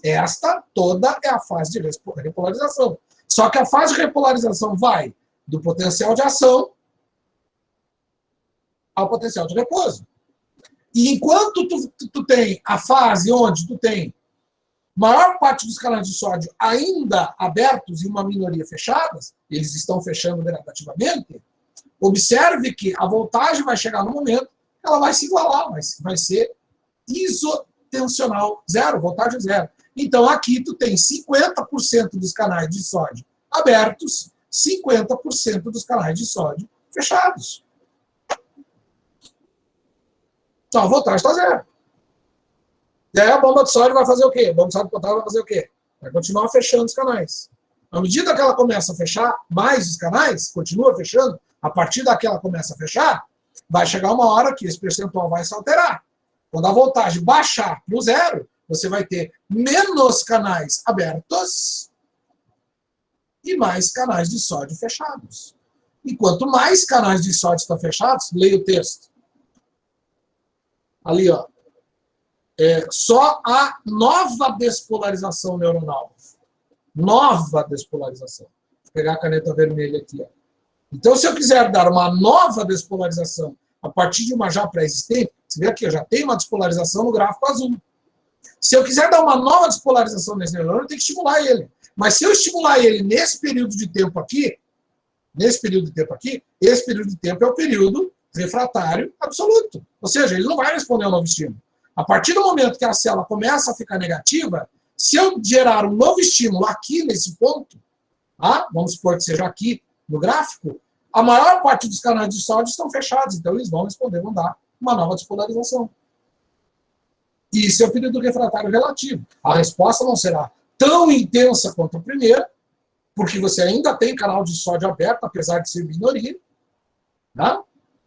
Speaker 1: Esta toda é a fase de repolarização. Só que a fase de repolarização vai do potencial de ação ao potencial de repouso. E enquanto tu tem a fase onde tu tem maior parte dos canais de sódio ainda abertos e uma minoria fechadas, eles estão fechando gradativamente, observe que a voltagem vai chegar no momento que ela vai se igualar, mas vai ser isotensional, zero, voltagem zero. Então aqui tu tem 50% dos canais de sódio abertos, 50% dos canais de sódio fechados. Então a voltagem está zero. E aí a bomba de sódio vai fazer o quê? A bomba de sódio potássio vai fazer o quê? Vai continuar fechando os canais. À medida que ela começa a fechar mais os canais, continua fechando, a partir daqui ela começa a fechar, vai chegar uma hora que esse percentual vai se alterar. Quando a voltagem baixar para o zero, você vai ter menos canais abertos e mais canais de sódio fechados. E quanto mais canais de sódio estão fechados, leia o texto. Ali, ó. Só a nova despolarização neuronal. Nova despolarização. Vou pegar a caneta vermelha aqui, ó. Então, se eu quiser dar uma nova despolarização a partir de uma já pré-existente, você vê aqui, eu já tenho uma despolarização no gráfico azul. Se eu quiser dar uma nova despolarização nesse neurônio, eu tenho que estimular ele. Mas se eu estimular ele nesse período de tempo aqui, esse período de tempo é o período refratário absoluto. Ou seja, ele não vai responder ao novo estímulo. A partir do momento que a célula começa a ficar negativa, se eu gerar um novo estímulo aqui nesse ponto, vamos supor que seja aqui no gráfico, a maior parte dos canais de sódio estão fechados, então eles vão responder, vão dar uma nova despolarização. Isso é o período refratário relativo. A resposta não será tão intensa quanto a primeira, porque você ainda tem canal de sódio aberto, apesar de ser minoria. Tá?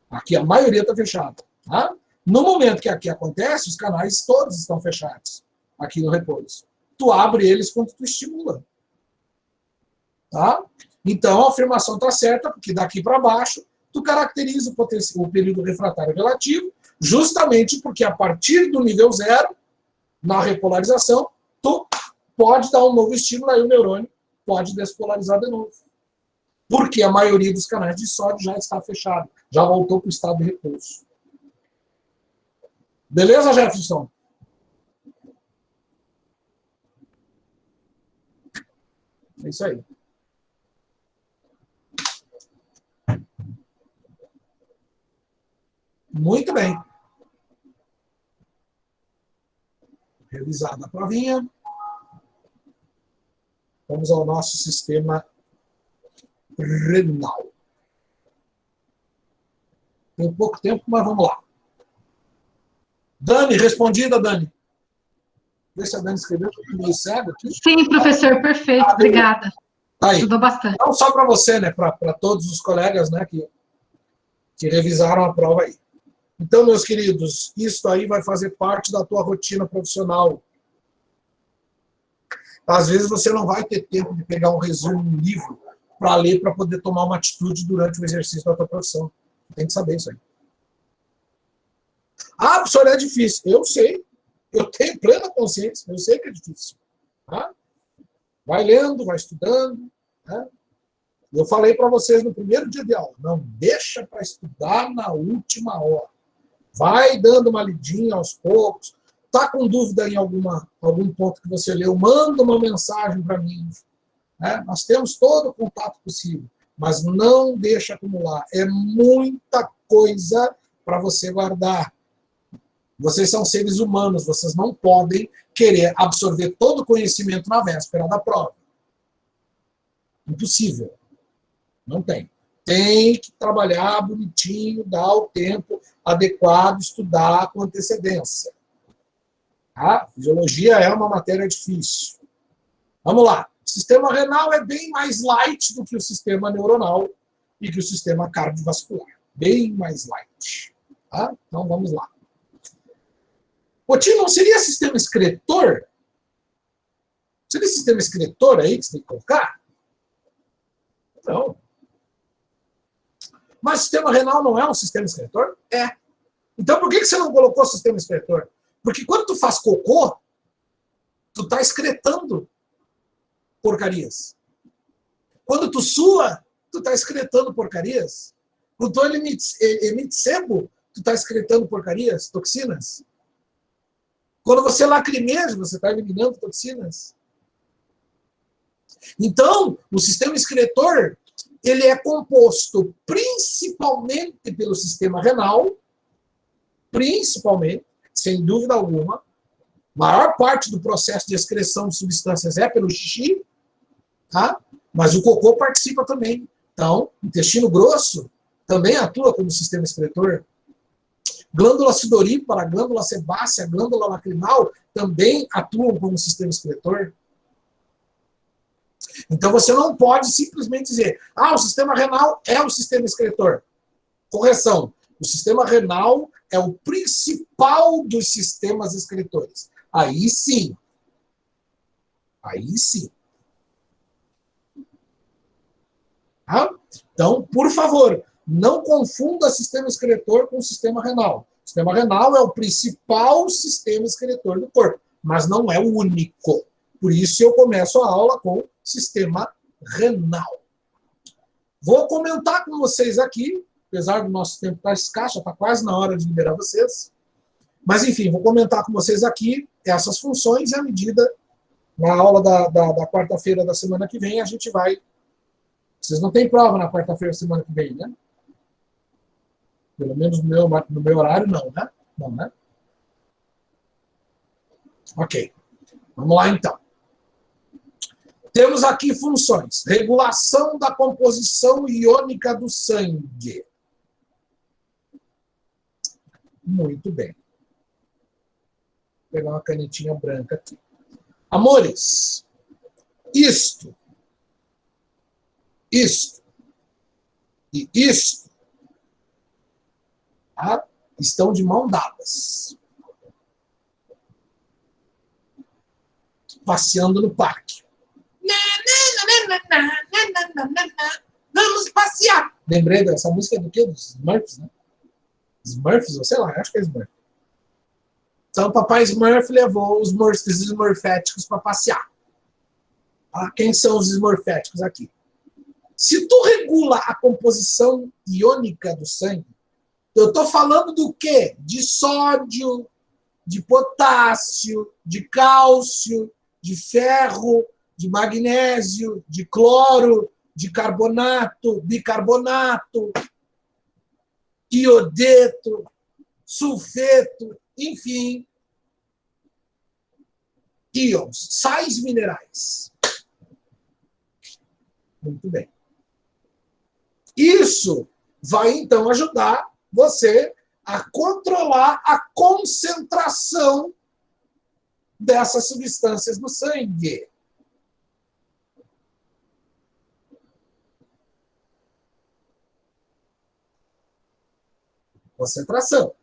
Speaker 1: Aqui a maioria está fechada. Tá? No momento que aqui acontece, os canais todos estão fechados, aqui no repouso. Tu abre eles quando tu estimula. Tá? Então, a afirmação está certa, porque daqui para baixo, tu caracteriza o período refratário relativo, justamente porque a partir do nível zero, na repolarização, tu pode dar um novo estímulo, aí o neurônio pode despolarizar de novo. Porque a maioria dos canais de sódio já está fechado, já voltou para o estado de repouso. Beleza, Jefferson? É isso aí. Muito bem. Revisada a provinha. Vamos ao nosso sistema renal. Tem pouco tempo, mas vamos lá. Dani, respondida, Dani. Vê se a Dani escreveu, porque meio cego aqui.
Speaker 2: Sim, professor, perfeito. Obrigada.
Speaker 1: Aí.
Speaker 2: Ajudou bastante.
Speaker 1: Não só para você, né? Para todos os colegas, né, que revisaram a prova aí. Então, meus queridos, isso aí vai fazer parte da tua rotina profissional. Às vezes você não vai ter tempo de pegar um resumo, um livro, para ler, para poder tomar uma atitude durante o exercício da tua profissão. Tem que saber isso aí. Professor, é difícil. Eu sei. Eu tenho plena consciência. Eu sei que é difícil. Tá? Vai lendo, vai estudando. Né? Eu falei para vocês no primeiro dia de aula, não deixa para estudar na última hora. Vai dando uma lidinha aos poucos. Está com dúvida em algum ponto que você leu, manda uma mensagem para mim. Né? Nós temos todo o contato possível, mas não deixa acumular. É muita coisa para você guardar. Vocês são seres humanos, vocês não podem querer absorver todo o conhecimento na véspera da prova. Impossível. Não tem. Tem que trabalhar bonitinho, dar o tempo adequado, estudar com antecedência. A fisiologia é uma matéria difícil. Vamos lá. O sistema renal é bem mais light do que o sistema neuronal e que o sistema cardiovascular. Bem mais light. Tá? Então, vamos lá. Potinho, não seria sistema excretor? Seria sistema excretor aí que você tem que colocar? Não. Mas o sistema renal não é um sistema excretor? É. Então, por que você não colocou o sistema excretor? Porque quando tu faz cocô, tu tá excretando porcarias. Quando tu sua, tu tá excretando porcarias. Quando tu emite sebo, tu tá excretando porcarias, toxinas. Quando você lacrimeja, você está eliminando toxinas. Então, o sistema excretor, ele é composto principalmente pelo sistema renal, principalmente, sem dúvida alguma. A maior parte do processo de excreção de substâncias é pelo xixi, tá? Mas o cocô participa também. Então, o intestino grosso também atua como sistema excretor. Glândula sudorípara, glândula sebácea, glândula lacrimal também atuam como sistema excretor. Então você não pode simplesmente dizer, o sistema renal é o sistema excretor. Correção. O sistema renal é o principal dos sistemas excretores. Aí sim. Aí sim. Tá? Então, por favor, não confunda sistema excretor com sistema renal. O sistema renal é o principal sistema excretor do corpo, mas não é o único. Por isso eu começo a aula com sistema renal. Vou comentar com vocês aqui, apesar do nosso tempo estar escasso, está quase na hora de liberar vocês. Mas, enfim, vou comentar com vocês aqui essas funções e, à medida, na aula da quarta-feira da semana que vem, a gente vai... Vocês não têm prova na quarta-feira da semana que vem, né? Pelo menos no meu horário, não, né? Não, né? Ok. Vamos lá, então. Temos aqui funções. Regulação da composição iônica do sangue. Muito bem. Vou pegar uma canetinha branca aqui. Amores, isto e isto, tá? Estão de mão dadas. Passeando no parque. Vamos passear. Lembrei dessa música do quê? Dos Smurfs, né? Smurfs, ou sei lá, acho que é Smurf. Então, o papai Smurf levou os smurféticos para passear. Quem são os smurféticos aqui? Se tu regula a composição iônica do sangue, eu estou falando do quê? De sódio, de potássio, de cálcio, de ferro, de magnésio, de cloro, de carbonato, bicarbonato, iodeto, sulfeto, enfim, íons, sais minerais. Muito bem. Isso vai, então, ajudar você a controlar a concentração dessas substâncias no sangue. Concentração.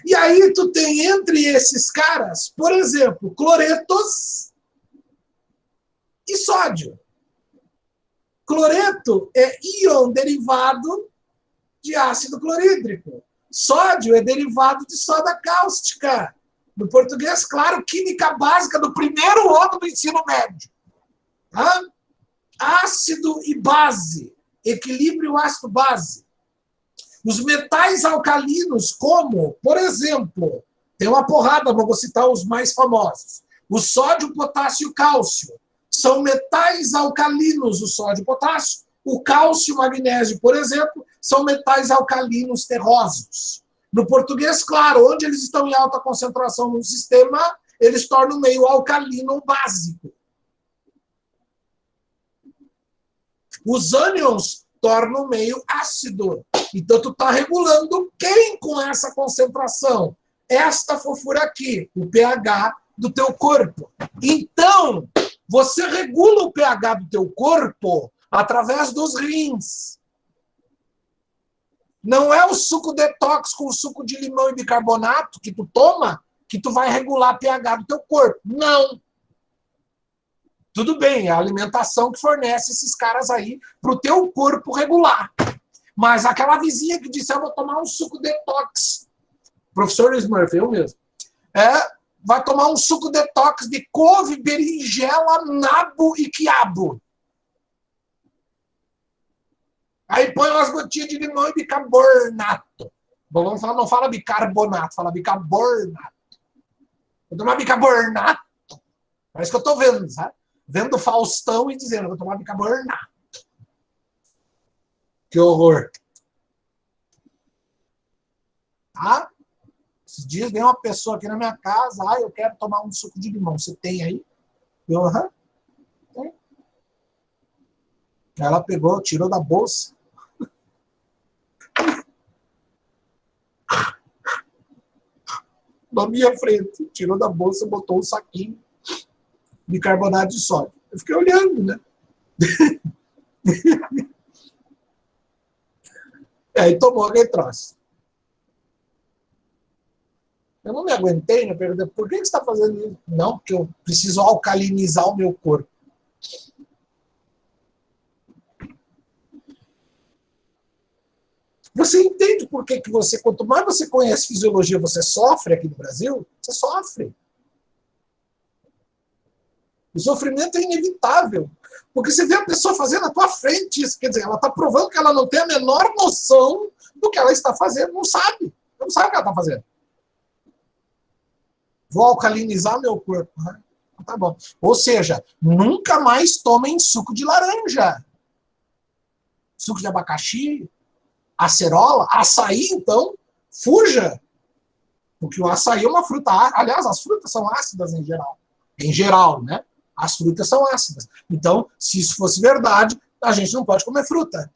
Speaker 1: E aí tu tem entre esses caras, por exemplo, cloretos e sódio. Cloreto é íon derivado de ácido clorídrico. Sódio é derivado de soda cáustica. No português, claro, química básica do primeiro ano do ensino médio. Tá? Ácido e base. Equilíbrio ácido-base. Os metais alcalinos, como, por exemplo, tem uma porrada, mas vou citar os mais famosos. O sódio, potássio e cálcio. São metais alcalinos, o sódio e o potássio. O cálcio e o magnésio, por exemplo, são metais alcalinos terrosos. No português, claro, onde eles estão em alta concentração no sistema, eles tornam meio alcalino ou básico. Os ânions tornam meio ácido. Então, tu está regulando quem com essa concentração? Esta fofura aqui, o pH do teu corpo. Então, você regula o pH do teu corpo através dos rins. Não é o suco detox com suco de limão e bicarbonato que tu toma que tu vai regular o pH do teu corpo. Não. Tudo bem, é a alimentação que fornece esses caras aí para o teu corpo regular. Mas aquela vizinha que disse, eu vou tomar um suco detox. Professor Smurf, eu mesmo. Vai tomar um suco detox de couve, berinjela, nabo e quiabo. Aí põe umas gotinhas de limão e bicarbonato. Bom, vamos falar, não fala bicarbonato, fala bicarbonato. Vou tomar bicarbonato. Parece que eu estou vendo, sabe? Vendo o Faustão e dizendo, vou tomar bicarbonato. Que horror. Tá? Esses dias veio uma pessoa aqui na minha casa, eu quero tomar um suco de limão. Você tem aí? Eu, tem. Ela pegou, tirou da bolsa. Na minha frente, tirou da bolsa, botou um saquinho de bicarbonato de sódio. Eu fiquei olhando, né? Aí tomou aquele troço. Eu não me aguentei, né? Perguntei, por que você está fazendo isso? Não, porque eu preciso alcalinizar o meu corpo. Você entende por que você, quanto mais você conhece fisiologia, você sofre aqui no Brasil? Você sofre. O sofrimento é inevitável. Porque você vê a pessoa fazendo na tua frente isso. Quer dizer, ela está provando que ela não tem a menor noção do que ela está fazendo. Não sabe. Não sabe o que ela está fazendo. Vou alcalinizar meu corpo. Tá bom. Ou seja, nunca mais tomem suco de laranja. Suco de abacaxi, acerola, açaí, então, fuja. Porque o açaí é uma fruta ácida. Aliás, as frutas são ácidas em geral. Em geral, né? As frutas são ácidas. Então, se isso fosse verdade, a gente não pode comer fruta.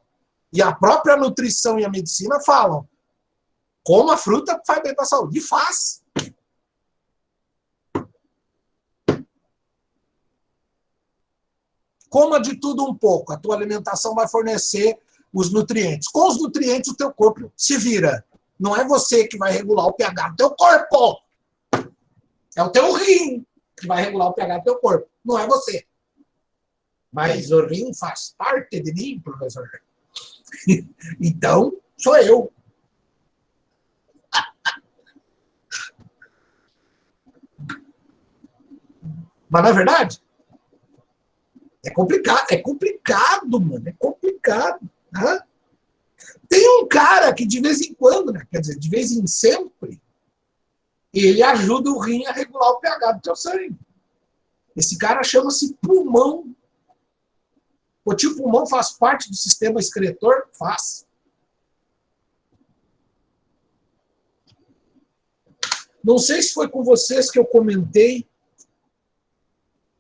Speaker 1: E a própria nutrição e a medicina falam, coma fruta, faz bem para a saúde. E faz. Coma de tudo um pouco. A tua alimentação vai fornecer os nutrientes. Com os nutrientes, o teu corpo se vira. Não é você que vai regular o pH do teu corpo. É o teu rim que vai regular o pH do teu corpo. Não é você. Mas o rim faz parte de mim, professor. Então, sou eu. Mas não é verdade? É complicado, mano. É complicado. Né? Tem um cara que de vez em quando, né? Quer dizer, de vez em sempre, ele ajuda o rim a regular o pH do teu sangue. Esse cara chama-se pulmão. O tio pulmão faz parte do sistema excretor? Faz. Não sei se foi com vocês que eu comentei.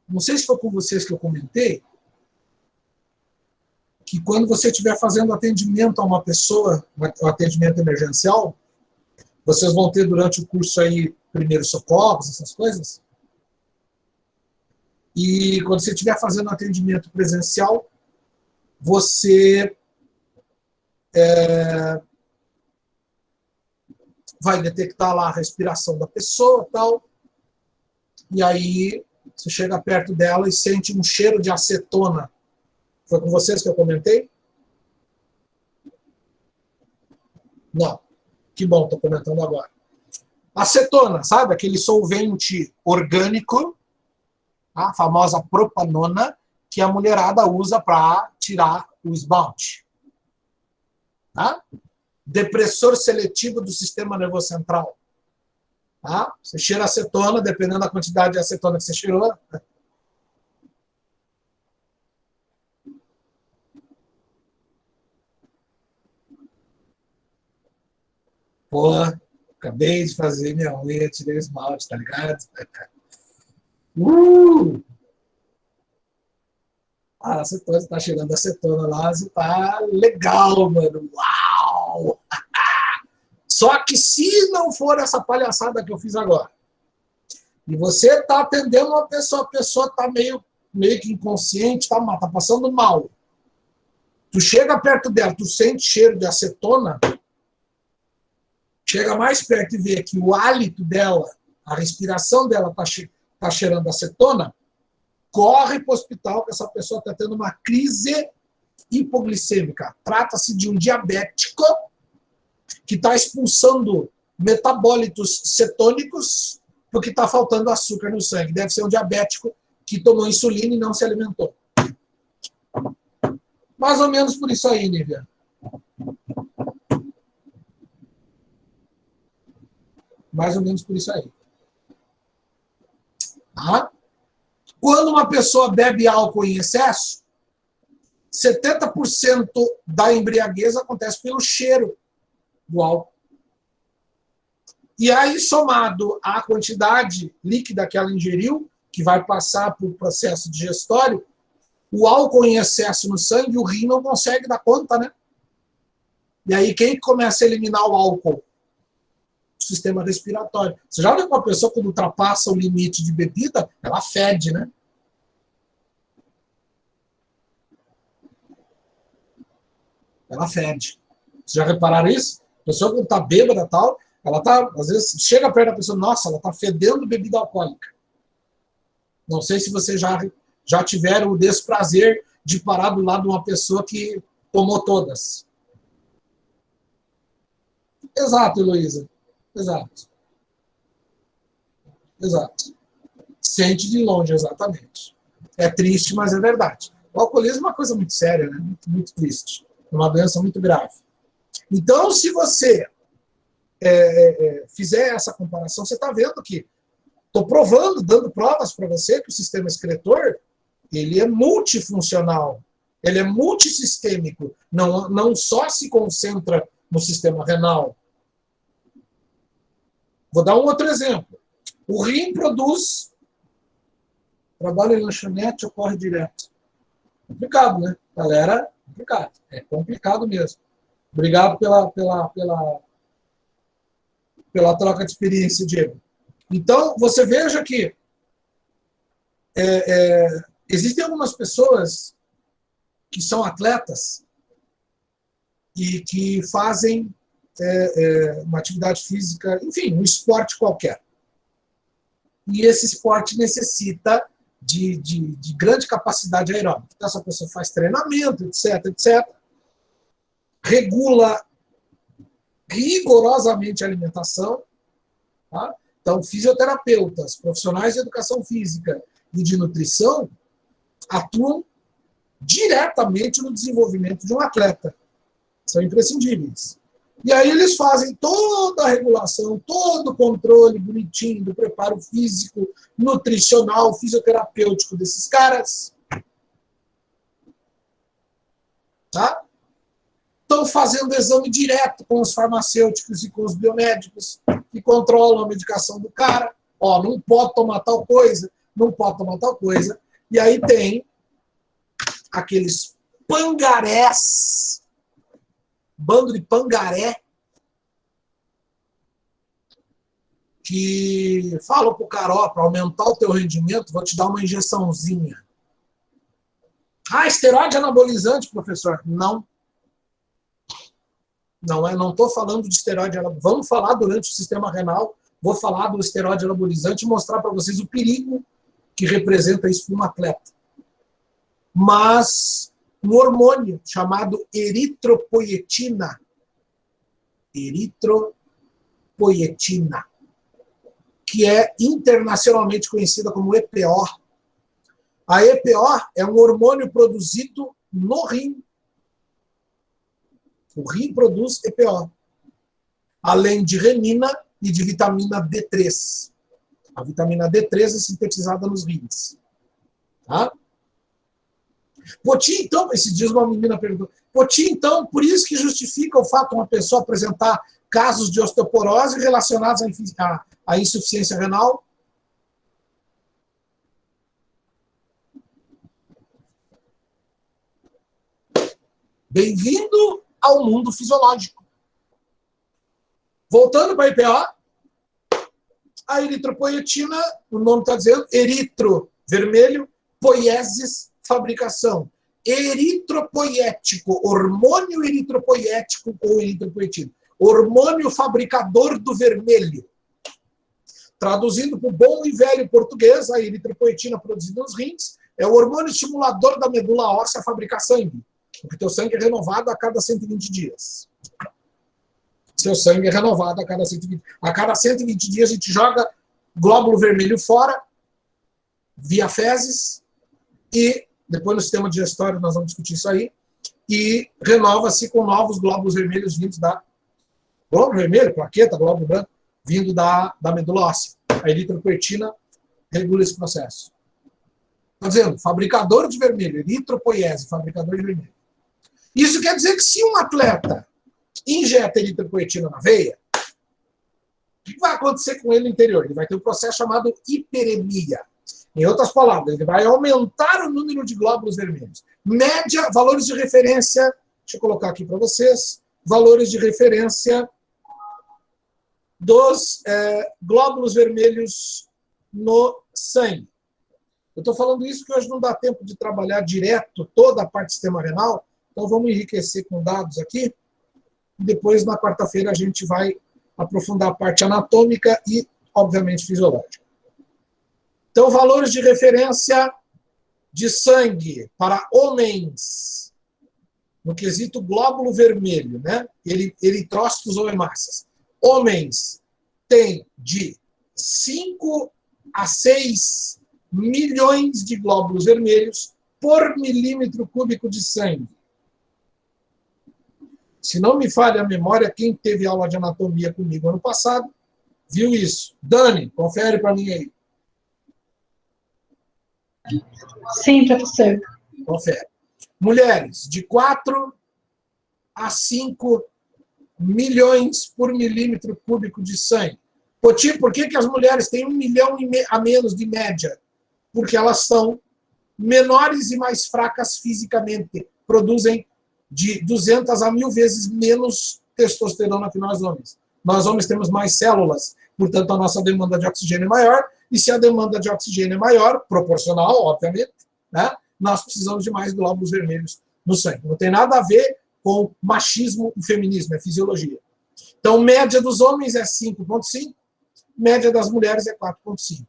Speaker 1: Não sei se foi com vocês que eu comentei que quando você estiver fazendo atendimento a uma pessoa, um atendimento emergencial, vocês vão ter durante o curso aí primeiros socorros, essas coisas. E quando você estiver fazendo atendimento presencial, você vai detectar lá a respiração da pessoa e tal. E aí você chega perto dela e sente um cheiro de acetona. Foi com vocês que eu comentei? Não. Que bom, estou comentando agora. Acetona, sabe? Aquele solvente orgânico, a famosa propanona, que a mulherada usa para tirar o esmalte. Tá? Depressor seletivo do sistema nervoso central. Tá? Você cheira acetona, dependendo da quantidade de acetona que você cheirou. Porra, Acabei de fazer minha unha, tirei o esmalte, tá ligado? Uh! A acetona, você tá cheirando acetona lá, você tá legal, mano. Uau! Só que se não for essa palhaçada que eu fiz agora, e você tá atendendo uma pessoa, a pessoa tá meio que inconsciente, tá passando mal. Tu chega perto dela, tu sente cheiro de acetona, chega mais perto e vê que o hálito dela, a respiração dela tá cheirando acetona, corre para o hospital que essa pessoa está tendo uma crise hipoglicêmica. Trata-se de um diabético que está expulsando metabólitos cetônicos porque está faltando açúcar no sangue. Deve ser um diabético que tomou insulina e não se alimentou. Mais ou menos por isso aí, Nívia. Mais ou menos por isso aí. Tá? Quando uma pessoa bebe álcool em excesso, 70% da embriaguez acontece pelo cheiro do álcool. E aí, somado à quantidade líquida que ela ingeriu, que vai passar por processo digestório, o álcool em excesso no sangue, o rim não consegue dar conta, né? E aí, quem começa a eliminar o álcool? O sistema respiratório. Você já viu que uma pessoa, quando ultrapassa o limite de bebida, ela fede, né? Ela fede. Vocês já repararam isso? A pessoa, quando está bêbada e tal, ela tá, às vezes, chega perto da pessoa, nossa, ela está fedendo bebida alcoólica. Não sei se vocês já tiveram o desprazer de parar do lado de uma pessoa que tomou todas. Exato, Heloísa. Exato. Exato. Sente de longe, exatamente. É triste, mas é verdade. O alcoolismo é uma coisa muito séria, né? Muito, muito triste. É uma doença muito grave. Então, se você fizer essa comparação, você está vendo que estou provando, dando provas para você que o sistema excretor ele é multifuncional, ele é multissistêmico, não só se concentra no sistema renal. Vou dar um outro exemplo. O rim produz, trabalho em lanchonete, ocorre direto. Complicado, né? Galera, complicado. É complicado mesmo. Obrigado pela troca de experiência, Diego. Então, você veja que existem algumas pessoas que são atletas e que fazem uma atividade física, enfim, um esporte qualquer. E esse esporte necessita de grande capacidade aeróbica. Então, essa pessoa faz treinamento, etc. Regula rigorosamente a alimentação. Tá? Então, fisioterapeutas, profissionais de educação física e de nutrição atuam diretamente no desenvolvimento de um atleta. São imprescindíveis. E aí eles fazem toda a regulação, todo o controle bonitinho do preparo físico, nutricional, fisioterapêutico desses caras. Tá? Estão fazendo exame direto com os farmacêuticos e com os biomédicos que controlam a medicação do cara. Ó, não pode tomar tal coisa, não pode tomar tal coisa. E aí tem aqueles pangarés, bando de pangaré, que falam pro cara, ó, para aumentar o teu rendimento, vou te dar uma injeçãozinha. Ah, esteroide anabolizante, professor? Não. Não estou falando de esteroide anabolizante. Vamos falar durante o sistema renal, vou falar do esteroide anabolizante e mostrar para vocês o perigo que representa isso para um atleta. Mas um hormônio chamado eritropoietina, que é internacionalmente conhecida como EPO. A EPO é um hormônio produzido no rim. O rim produz EPO, além de renina e de vitamina D3. A vitamina D3 é sintetizada nos rins. Tá? Poti, então, esses dias uma menina perguntou, Poti, então, por isso que justifica o fato de uma pessoa apresentar casos de osteoporose relacionados à insuficiência renal. Bem-vindo ao mundo fisiológico. Voltando para a IPO, a eritropoietina, o nome está dizendo, eritro, vermelho, poiesis, fabricação. Eritropoiético, hormônio eritropoiético ou eritropoietina. Hormônio fabricador do vermelho. Traduzindo para o bom e velho português, a eritropoietina produzida nos rins é o hormônio estimulador da medula óssea a fabricar sangue. Porque teu sangue é renovado a cada 120 dias. Seu sangue é renovado a cada 120 dias. A cada 120 dias a gente joga glóbulo vermelho fora, via fezes, e depois no sistema digestório nós vamos discutir isso aí, e renova-se com novos glóbulos vermelhos vindos da... Glóbulo vermelho, plaqueta, glóbulo branco, vindo da medula óssea. A eritropoietina regula esse processo. Está dizendo, fabricador de vermelho, eritropoiese, fabricador de vermelho. Isso quer dizer que se um atleta injeta eritropoietina na veia, o que vai acontecer com ele no interior? Ele vai ter um processo chamado hiperemia. Em outras palavras, ele vai aumentar o número de glóbulos vermelhos. Média, valores de referência, deixa eu colocar aqui para vocês, valores de referência dos glóbulos vermelhos no sangue. Eu estou falando isso porque hoje não dá tempo de trabalhar direto toda a parte do sistema renal, então vamos enriquecer com dados aqui, e depois na quarta-feira a gente vai aprofundar a parte anatômica e, obviamente, fisiológica. Então, valores de referência de sangue para homens, no quesito glóbulo vermelho, né? Eritrócitos ou hemácias. Homens têm de 5 a 6 milhões de glóbulos vermelhos por milímetro cúbico de sangue. Se não me falha a memória, quem teve aula de anatomia comigo ano passado, viu isso. Dani, confere para mim aí.
Speaker 2: Sim, professor.
Speaker 1: Confere. Mulheres, de 4 a 5 milhões por milímetro cúbico de sangue. Poti, por que as mulheres têm 1 milhão a menos de média? Porque elas são menores e mais fracas fisicamente. Produzem de 200 a 1000 vezes menos testosterona que nós homens. Nós homens temos mais células, portanto a nossa demanda de oxigênio é maior, e se a demanda de oxigênio é maior, proporcional, obviamente, né, nós precisamos de mais glóbulos vermelhos no sangue. Não tem nada a ver com machismo e feminismo, é fisiologia. Então, média dos homens é 5,5, média das mulheres é 4,5.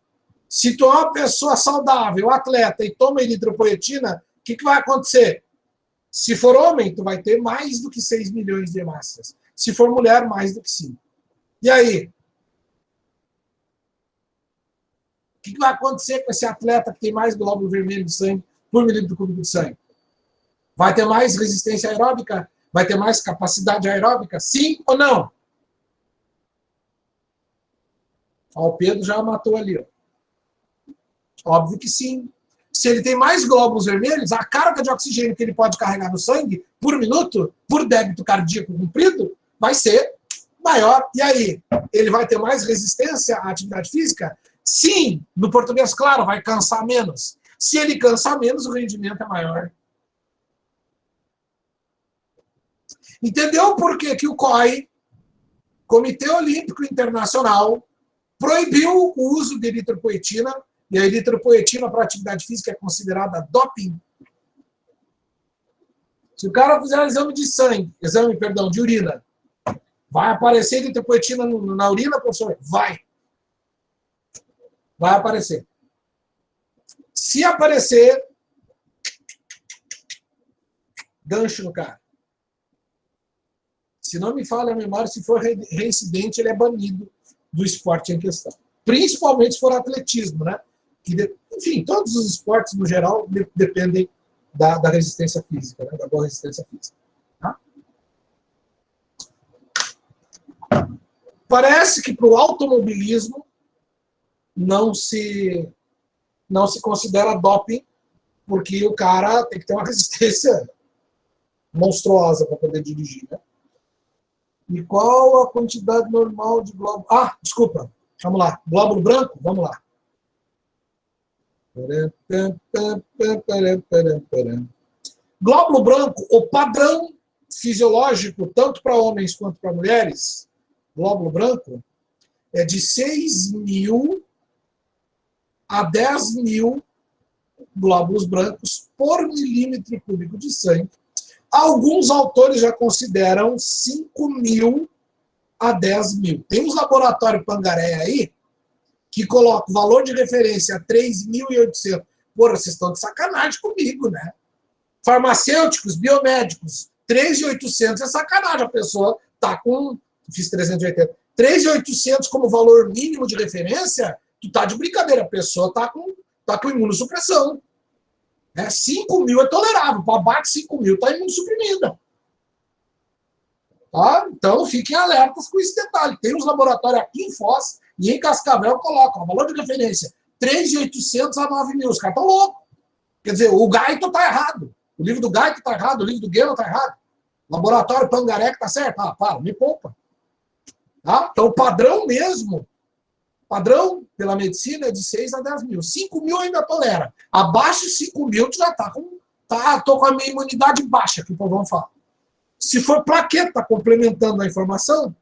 Speaker 1: Se tu é uma pessoa saudável, atleta, e toma eritropoietina, o que vai acontecer? Se for homem, tu vai ter mais do que 6 milhões de hemácias. Se for mulher, mais do que 5. E aí? O que vai acontecer com esse atleta que tem mais glóbulo vermelho de sangue por milímetro cúbico de sangue? Vai ter mais resistência aeróbica? Vai ter mais capacidade aeróbica? Sim ou não? Ó, o Pedro já matou ali. Ó. Óbvio que sim. Se ele tem mais glóbulos vermelhos, a carga de oxigênio que ele pode carregar no sangue por minuto, por débito cardíaco cumprido, vai ser maior. E aí? Ele vai ter mais resistência à atividade física? Sim, no português, claro, vai cansar menos. Se ele cansar menos, o rendimento é maior. Entendeu por que que o COI, Comitê Olímpico Internacional, proibiu o uso de eritropoietina, e a eritropoietina para atividade física é considerada doping? Se o cara fizer um exame de sangue, de urina, vai aparecer eritropoietina na urina, professor? Vai. Vai aparecer. Se aparecer, gancho no cara. Se não me falha a memória, se for reincidente, ele é banido do esporte em questão. Principalmente se for atletismo, né? Enfim, todos os esportes, no geral, dependem da resistência física, né? Da boa resistência física. Tá? Parece que para o automobilismo não se considera doping, porque o cara tem que ter uma resistência monstruosa para poder dirigir, né? E qual a quantidade normal de glóbulo... Ah, desculpa. Vamos lá. Glóbulo branco? Vamos lá. Glóbulo branco, o padrão fisiológico, tanto para homens quanto para mulheres, glóbulo branco, é de 6.000 a 10.000 glóbulos brancos por milímetro cúbico de sangue. Alguns autores já consideram 5.000 a 10.000. Tem uns laboratórios Pangaré aí que colocam o valor de referência a 3.800. Porra, vocês estão de sacanagem comigo, né? Farmacêuticos, biomédicos, 3.800 é sacanagem. A pessoa está com... Fiz 380. 3.800 como valor mínimo de referência, tu tá de brincadeira. A pessoa tá com imunossupressão. 5.000 é tolerável. Para abaixo de 5.000 está imunossuprimida. Tá? Então, fiquem alertas com esse detalhe. Tem uns laboratórios aqui em Foz e em Cascavel colocam o valor de referência 3.800 a 9.000. Os caras estão loucos. Quer dizer, o Gaito está errado. O livro do Gaito está errado. O livro do Gueno está errado. Laboratório Pangaré que está certo. Ah, para, me poupa. Tá? Então, o padrão mesmo, padrão pela medicina é de 6 a 10.000. 5.000 ainda tolera. Abaixo de 5.000, tu já está com... Tô com a minha imunidade baixa, que o povo fala. Se for plaqueta, complementando a informação...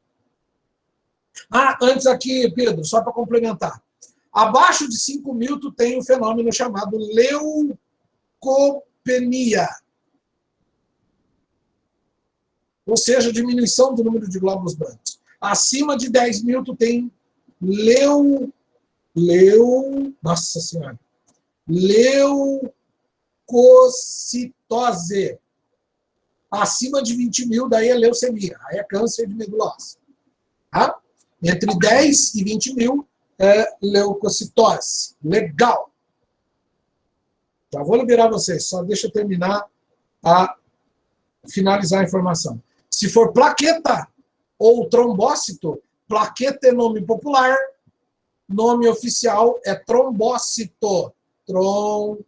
Speaker 1: Ah, antes aqui, Pedro, só para complementar. Abaixo de 5.000, tu tem um fenômeno chamado leucopenia. Ou seja, diminuição do número de glóbulos brancos. Acima de 10.000, tu tem nossa senhora, leucocitose. Acima de 20.000, daí é leucemia, aí é câncer de medula óssea. Tá? Entre 10 e 20.000 é leucocitose. Legal. Já vou liberar vocês, só deixa eu terminar a finalizar a informação. Se for plaqueta ou trombócito, plaqueta é nome popular, nome oficial é trombócito. Trombócito.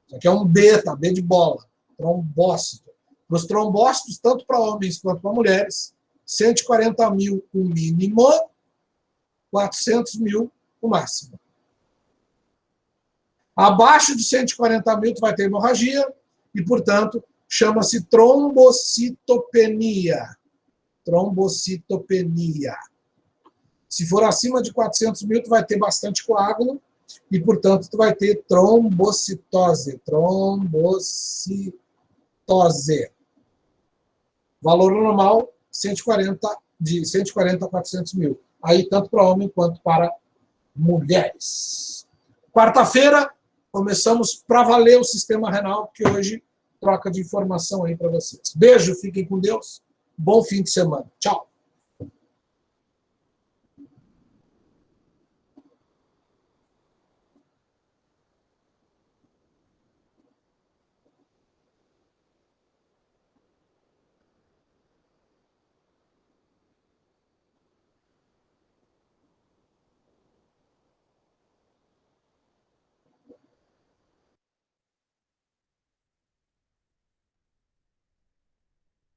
Speaker 1: Isso aqui é um B, tá? B de bola. Trombócito. Para os trombócitos, tanto para homens quanto para mulheres, 140.000 o mínimo, 400.000 o máximo. Abaixo de 140.000, tu vai ter hemorragia e, portanto, chama-se trombocitopenia. Trombocitopenia. Se for acima de 400.000, tu vai ter bastante coágulo e, portanto, tu vai ter trombocitose. Trombocitose. Valor normal, de 140 a 400.000. Aí, tanto para homem quanto para mulheres. Quarta-feira, começamos para valer o sistema renal, que hoje troca de informação aí para vocês. Beijo, fiquem com Deus. Bom fim de semana. Tchau.